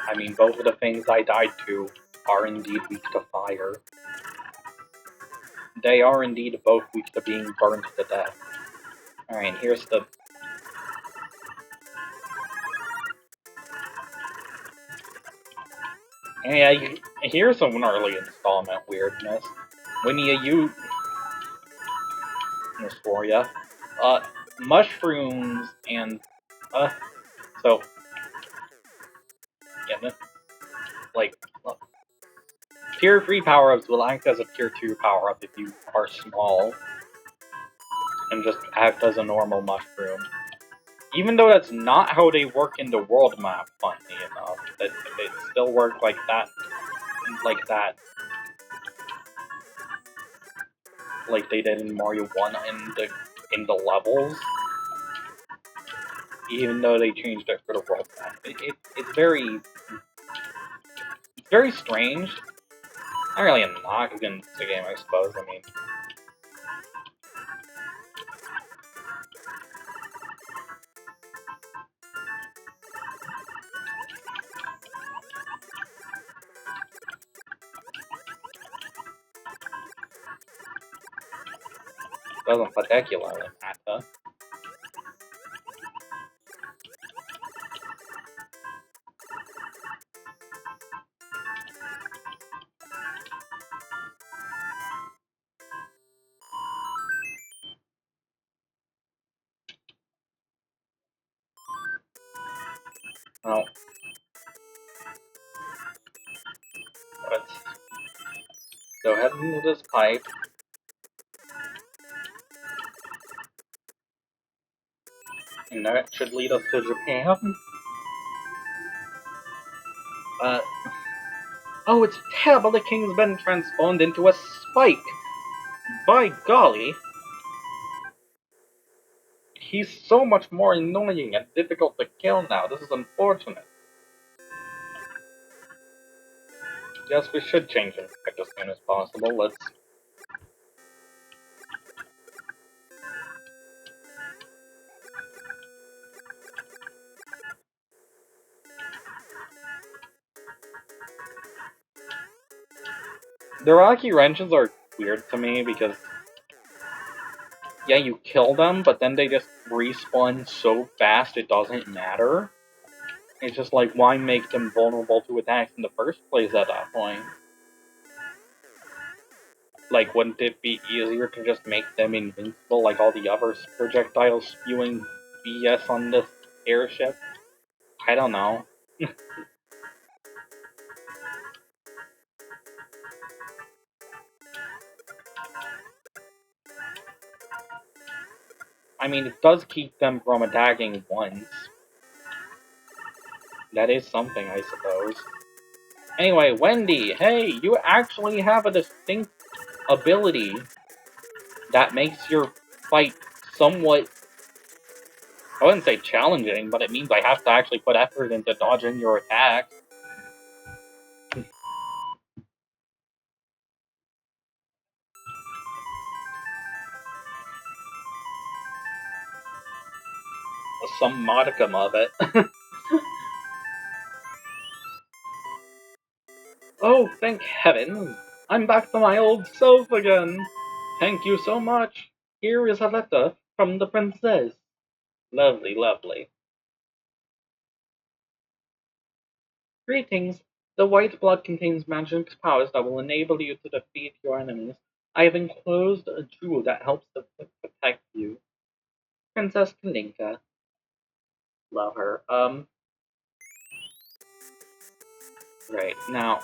I mean, both of the things I died to are indeed weak to fire. They are indeed both weak to being burned to death. Alright, here's the... Yeah, here's some early installment weirdness. When you use... This for ya. Mushrooms and... So... Yeah, like... Tier 3 power-ups will act as a Tier 2 power-up if you are small. And just act as a normal mushroom. Even though that's not how they work in the world map, funny enough. That it still works like that. Like they did in Mario 1 in the levels. Even though they changed it for the world map. It's very strange. Not really a knock against the game, I suppose. I mean... Doesn't particularly matter. Well, let's go ahead into this pipe. And that should lead us to Japan. Oh, it's terrible, the king's been transformed into a spike! By golly! He's so much more annoying and difficult to kill now, this is unfortunate. Yes, we should change him back as soon as possible, let's... The Rocky Wrenches are weird to me because... Yeah, you kill them, but then they just respawn so fast it doesn't matter. It's just like, why make them vulnerable to attacks in the first place at that point? Like, wouldn't it be easier to just make them invincible like all the other projectiles spewing BS on this airship? I don't know. I mean, it does keep them from attacking once. That is something, I suppose. Anyway, Wendy, hey, you actually have a distinct ability that makes your fight somewhat, I wouldn't say challenging, but it means I have to actually put effort into dodging your attacks. Some modicum of it. Oh, thank heavens! I'm back to my old self again! Thank you so much! Here is a letter from the princess. Lovely, lovely. Greetings. The white blood contains magic powers that will enable you to defeat your enemies. I have enclosed a jewel that helps to protect you. Princess Kalinka. Love her. Right, now...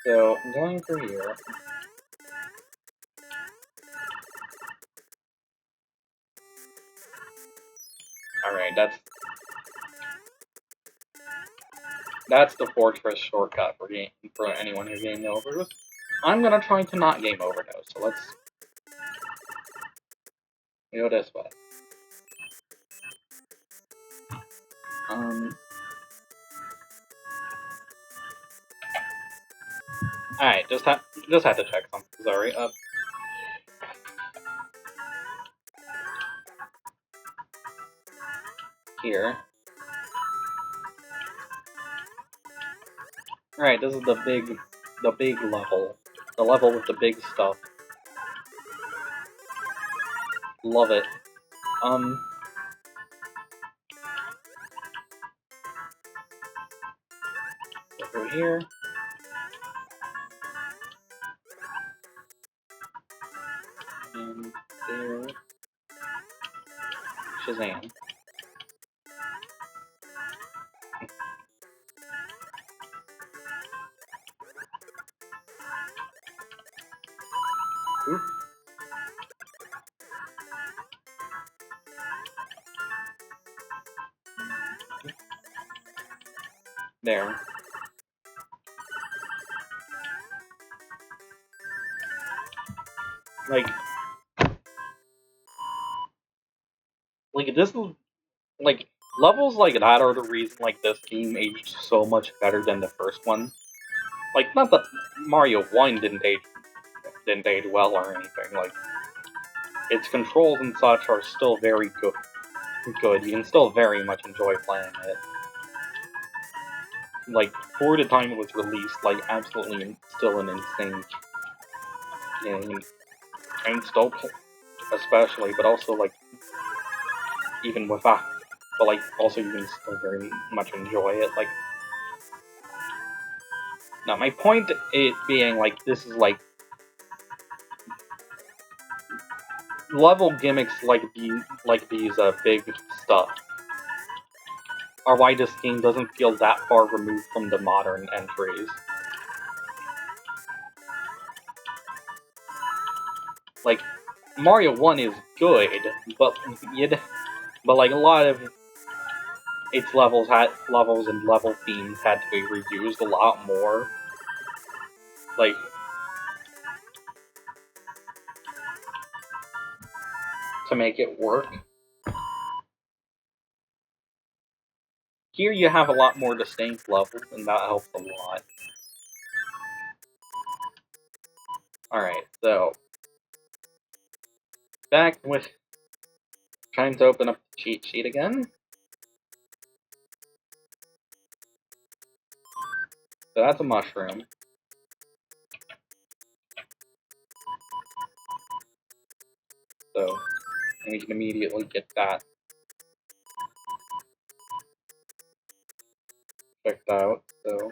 So, going through here... Alright, that's the fortress shortcut for anyone who game overs. I'm gonna try to not game overdose, so let's go this way. Alright, just had to check something. Sorry. Here. Alright, this is the big level. The level with the big stuff. Love it. Go through here. And there. Shazam. Oop. There. Like this is like levels like that are the reason like this game aged so much better than the first one. Like, not that Mario 1 didn't age well or anything. Like, its controls and such are still very good. You can still very much enjoy playing it. Like, for the time it was released, like, absolutely still an insane game. And still, especially, but also, like, even with that, but, like, also you can still very much enjoy it, like. Now, my point it being, like, this is, like, level gimmicks like these big stuff are why this game doesn't feel that far removed from the modern entries. Like, Mario 1 is good, but like a lot of its levels and level themes had to be reused a lot more. Like, to make it work. Here you have a lot more distinct levels, and that helps a lot. Alright, so back with trying to open up the cheat sheet again. So that's a mushroom. So we can immediately get that checked out. So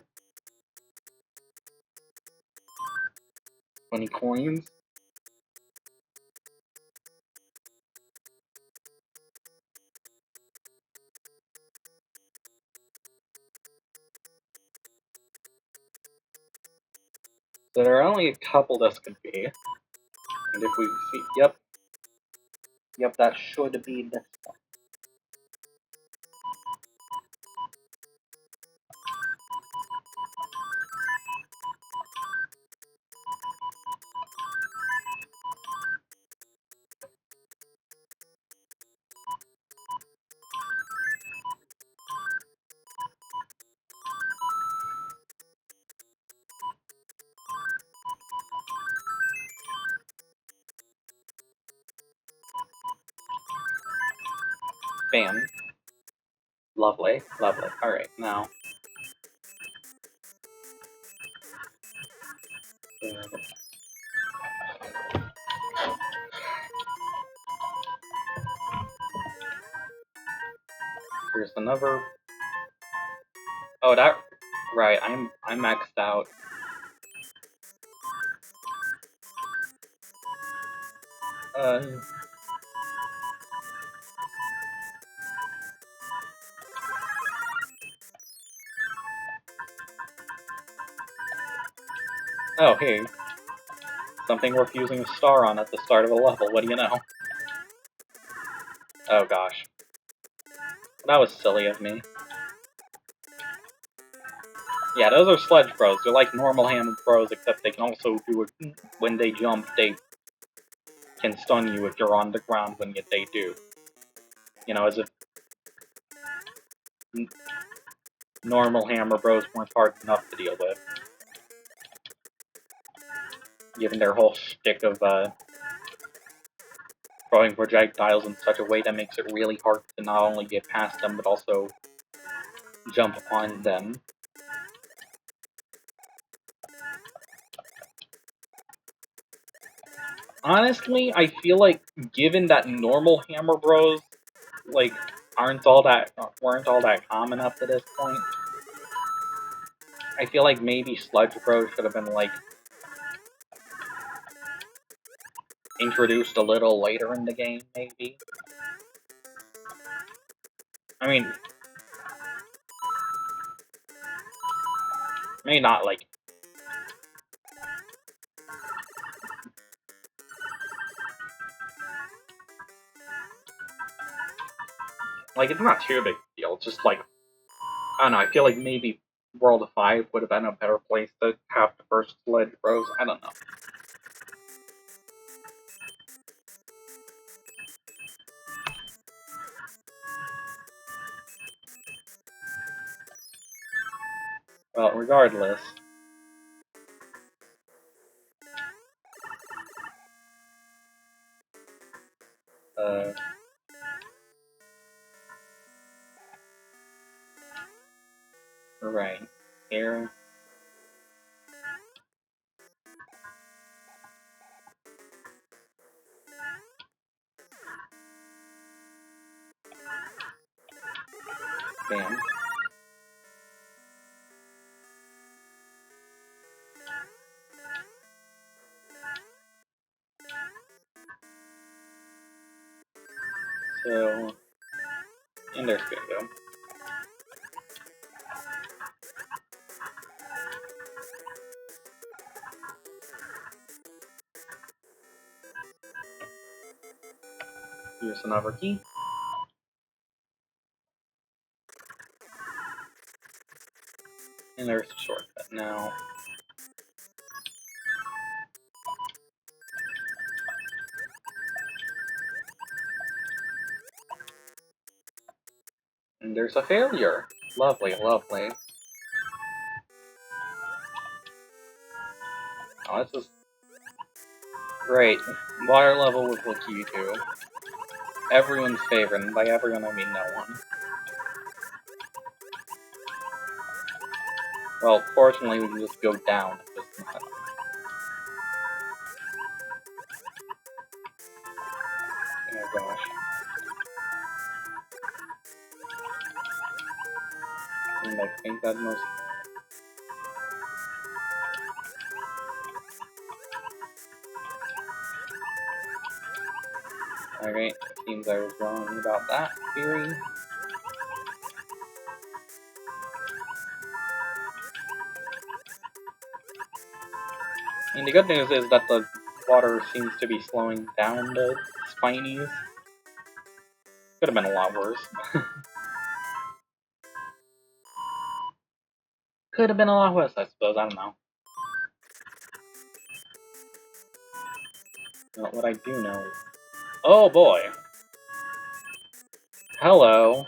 20 coins. So there are only a couple this could be. And if we see, yep, that should be this one. Bam. Lovely, lovely. Alright, now. Here's another. Oh, that. Right, I'm maxed out. Oh, hey. Something worth using a star on at the start of a level, what do you know? Oh gosh. That was silly of me. Yeah, those are Sledge Bros. They're like normal Hammer Bros, except they can also do it when they jump, they can stun you if you're on the ground when they do. You know, as if normal Hammer Bros weren't hard enough to deal with. Given their whole shtick of throwing projectiles in such a way that makes it really hard to not only get past them, but also jump on them. Honestly, I feel like, given that normal Hammer Bros, like, weren't all that common up to this point, I feel like maybe Sludge Bros should have been, like, introduced a little later in the game, maybe. I mean, maybe not, like, it's not too big a deal, it's just, like, I don't know, I feel like maybe World of 5 would have been a better place to have the first Sludge Bros, I don't know. Well, regardless. Right. here. Bam. So, and there's Bingo. Here's another key. And there's a shortcut now. And there's a failure. Lovely, lovely. Oh, this is great. Water level with Lucky too. Everyone's favorite, and by everyone I mean no one. Well, fortunately we can just go down at this time. Oh gosh. And I think that most... Alright, seems I was wrong about that theory. And the good news is that the water seems to be slowing down the spinies. Could have been a lot worse. Could have been a lot worse, I suppose. I don't know. But what I do know is... Oh boy! Hello!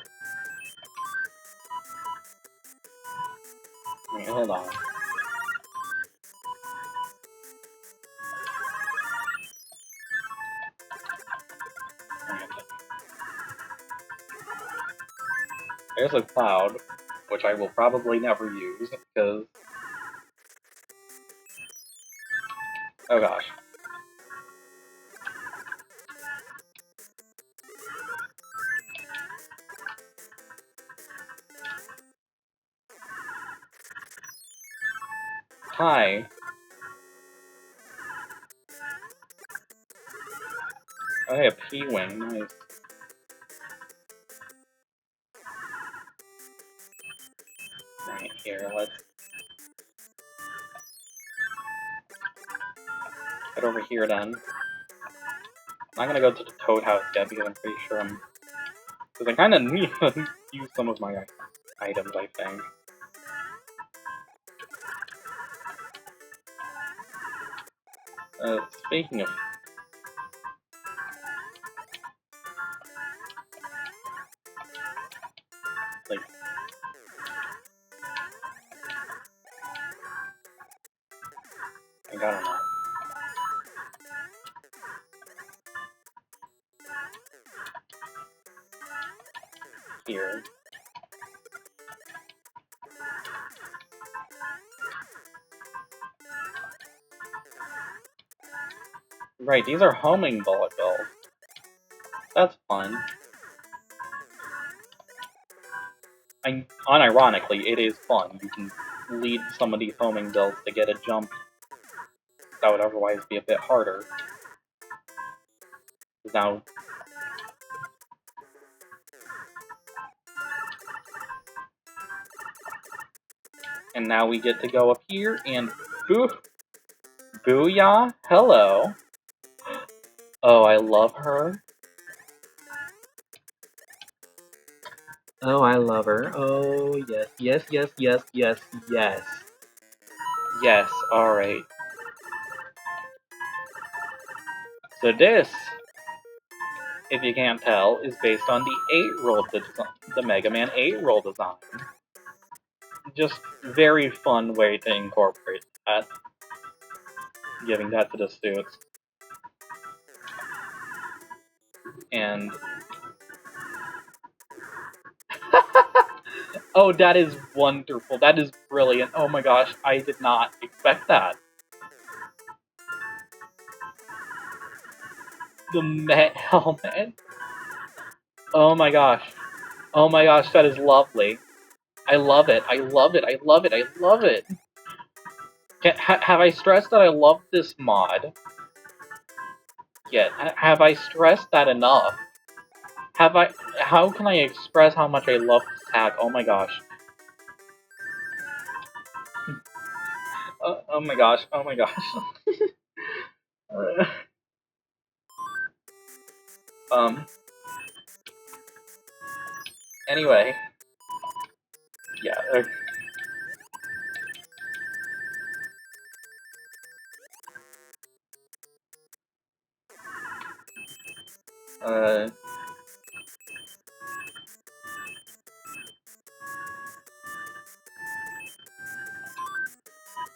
Wait, hold on. There's a cloud, which I will probably never use, because... Oh gosh. Hi. Oh, hey, a P-Wing, nice. Right here, let's... Head over here then. I'm not gonna go to the Toad House yet, because I'm pretty sure I'm... Because I kinda need to use some of my items, I think. Speaking of... Like... I don't know. Here. Right, these are homing bullet bills. That's fun. Unironically, it is fun. You can lead some of these homing bills to get a jump that would otherwise be a bit harder. Now... And now we get to go up here and... Booyah! Hello! Oh, I love her. Oh, I love her. Oh, yes, yes, yes, yes, yes, yes. Yes, alright. So this, if you can't tell, is based on the 8-roll design, the Mega Man 8-roll design. Just very fun way to incorporate that. Giving that to the suits. And... Oh, that is wonderful. That is brilliant. Oh my gosh, I did not expect that. The Met helmet. Oh my gosh. Oh my gosh, that is lovely. I love it. I love it. I love it. I love it. Have I stressed that I love this mod? Yet. Have I stressed that enough? Have I... How can I express how much I love this tag? Oh my gosh. Oh my gosh. Oh my gosh. um... Anyway. Yeah.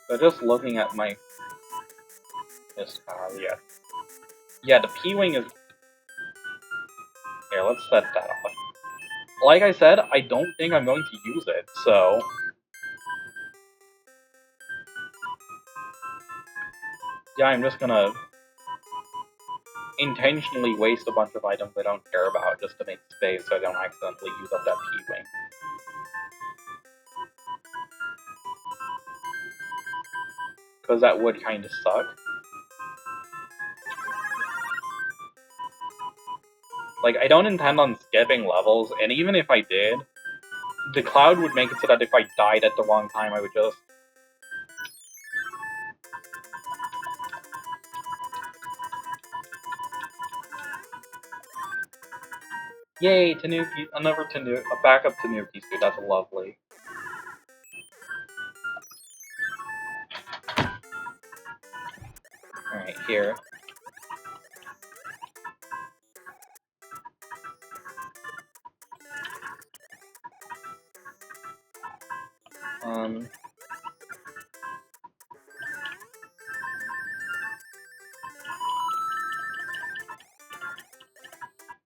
So just looking at my... yeah. Yeah, the P-Wing is... Here, let's set that off. Like I said, I don't think I'm going to use it, so... Yeah, I'm just gonna... intentionally waste a bunch of items I don't care about just to make space so I don't accidentally use up that P-Wing. Because that would kind of suck. Like, I don't intend on skipping levels, and even if I did, the cloud would make it so that if I died at the wrong time, I would just... Yay, Tanuki! Another Tanuki, a backup Tanuki suit, that's lovely. Alright, here.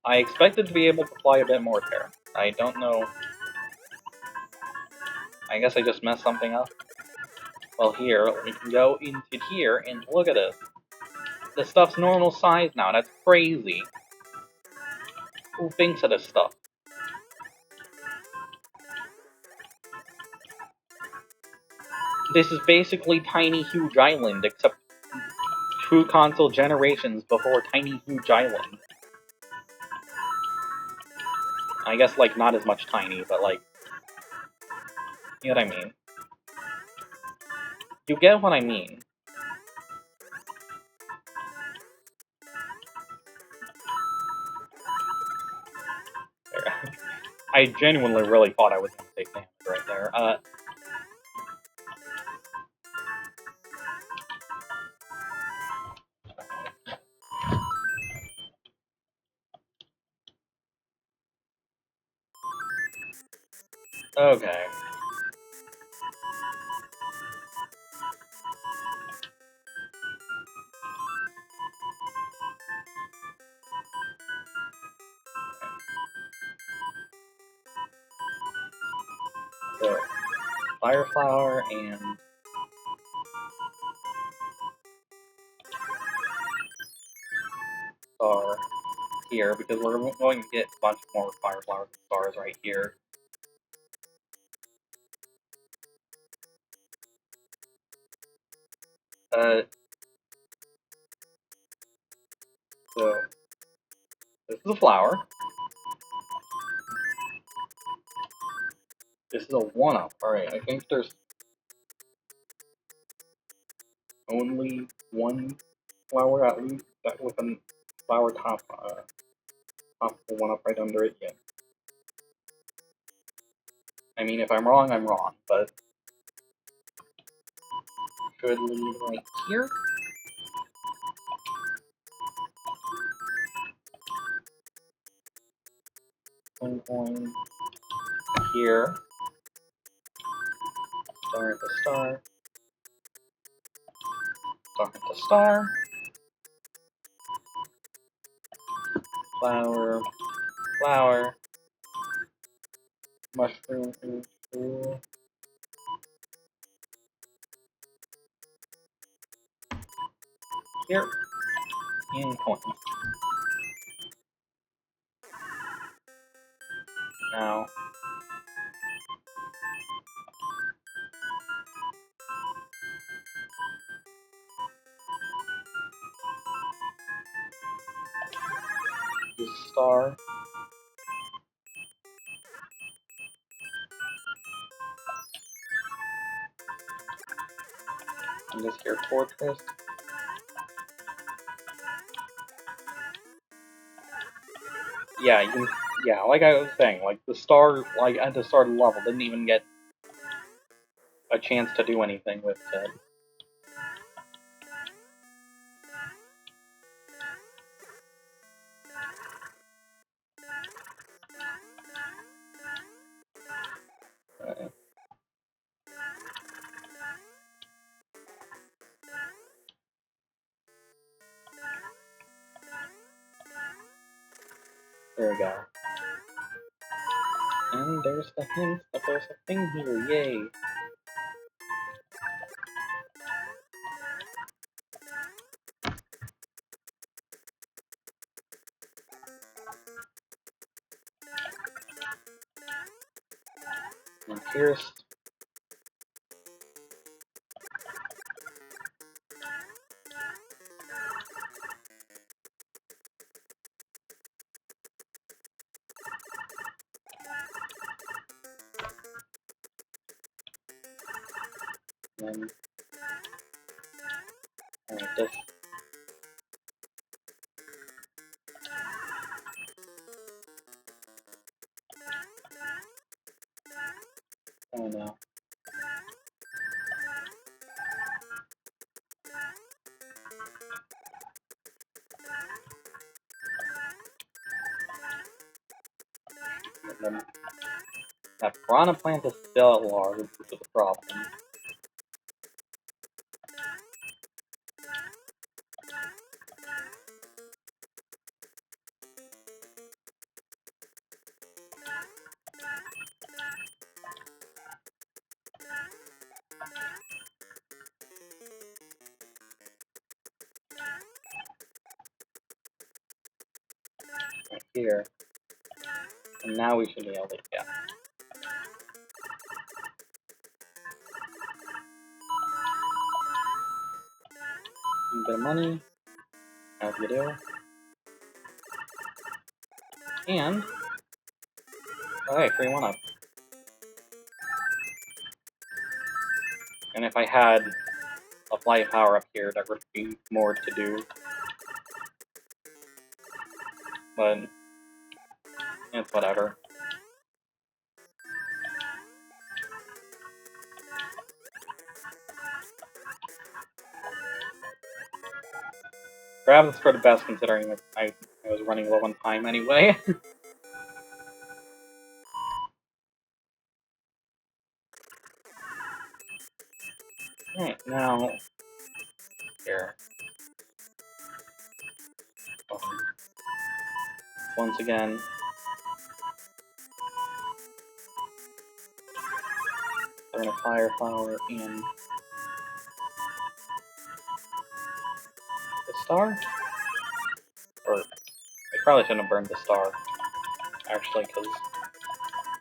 I expected to be able to fly a bit more there. I don't know. I guess I just messed something up. Well, here, we can go into here, and look at this. This stuff's normal size now, that's crazy. Who thinks of this stuff? This is basically Tiny Huge Island, except 2 console generations before Tiny Huge Island. I guess, like, not as much Tiny, but, like... You know what I mean? You get what I mean. There. I genuinely really thought I was gonna take damage right there. Okay. So, Fire Flower and... Star here, because we're going to get a bunch more Fire Flowers and Stars right here. So, this is a flower. This is a 1-up. Alright, I think there's only one flower at least that with a flower top, top 1-up right under it. Yeah. I mean, if I'm wrong, I'm wrong, but should lead right here. Going here. Star into star. Star into star. Flower. Flower. Mushroom. Ooh. Here. And coin. Now. Use star. And this here fortress. Yeah, you can, yeah, like I was saying, like the star, like at the start of the level, didn't even get a chance to do anything with it. There we go. And there's the hint that there's a thing here, yay! And here's... And alright, this... Oh no. And then that piranha plant is still at large, which is the problem. Right here. And now we should be able to get a bit of money, as we do. And... oh hey, free one-up. And if I had a flight power up here, there would be more to do. But it's whatever. Perhaps it's for the best considering that I was running low on time anyway. Alright, now... here. Once again... I'm gonna fire flower in... the star? Or... I probably shouldn't have burned the star. Actually, because...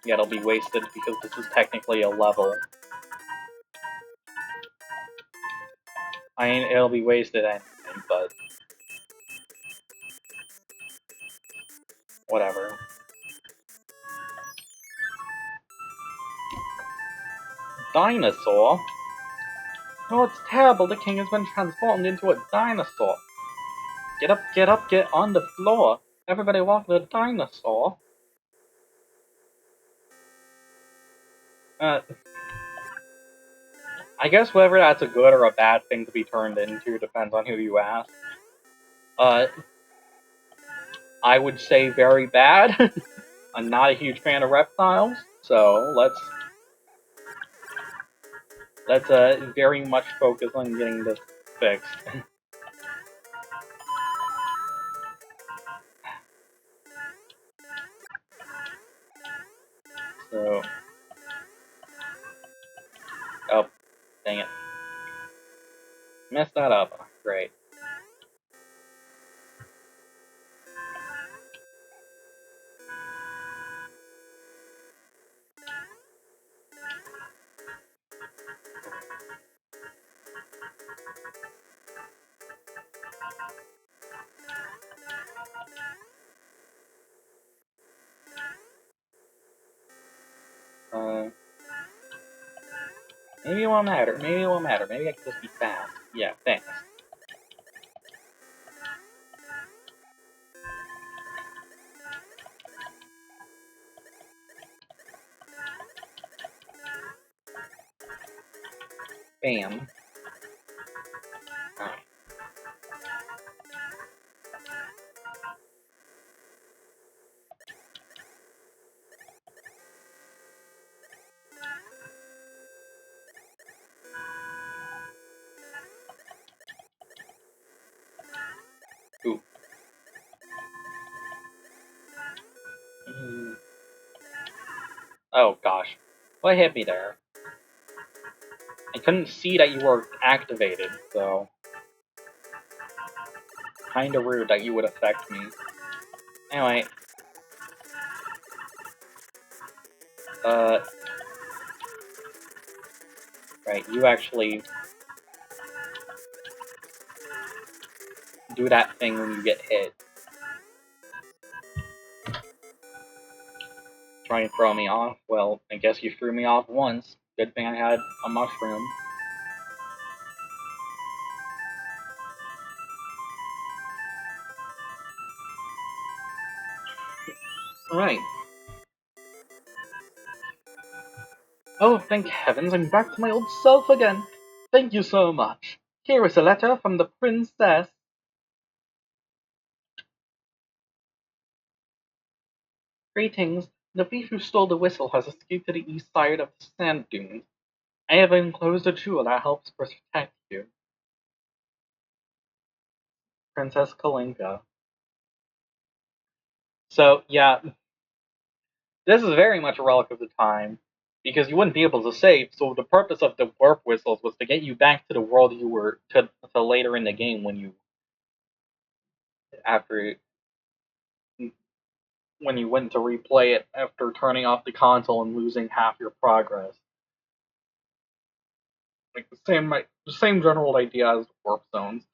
yeah, it'll be wasted because this is technically a level. I mean, it'll be wasted anyway, but... whatever. Dinosaur? Oh, it's terrible, the king has been transformed into a dinosaur. Get up, get on the floor. Everybody walk the dinosaur. I guess whether that's a good or a bad thing to be turned into depends on who you ask. I would say very bad. I'm not a huge fan of reptiles, so let's very much focus on getting this fixed. So Oh, dang it. Messed that up. Great. Maybe it won't matter. Maybe it won't matter. Maybe I can just be fast. Yeah, thanks. Bam. Alright. Ooh. Oh gosh. What hit me there? I couldn't see that you were activated, so... Kinda rude that you would affect me. Anyway. Right, you actually... do that thing when you get hit. Try and throw me off? Well, I guess you threw me off once. Good thing I had a mushroom. Alright. Oh, thank heavens, I'm back to my old self again. Thank you so much. Here is a letter from the princess. Greetings. The thief who stole the whistle has escaped to the east side of the sand dunes. I have enclosed a jewel that helps protect you. Princess Kalinka. So, yeah, this is very much a relic of the time, because you wouldn't be able to save, so the purpose of the warp whistles was to get you back to the world you were, to later in the game after, when you went to replay it after turning off the console and losing half your progress. Like the same general idea as the warp zones.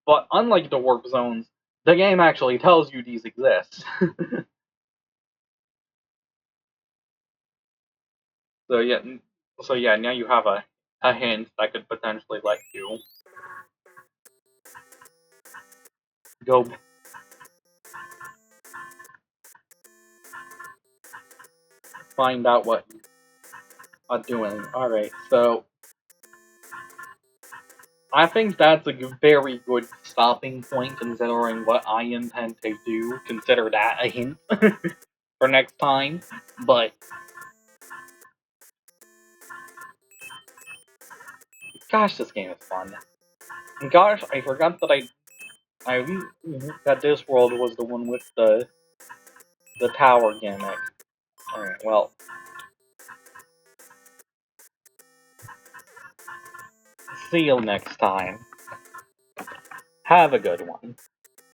But unlike the warp zones, the game actually tells you these exist. so yeah, now you have a hint that could potentially let you go find out what I'm doing. Alright, so I think that's a very good stopping point considering what I intend to do. Consider that a hint for next time. But gosh, this game is fun. And gosh, I forgot that that this world was the one with the tower gimmick. Alright, well. See you next time. Have a good one.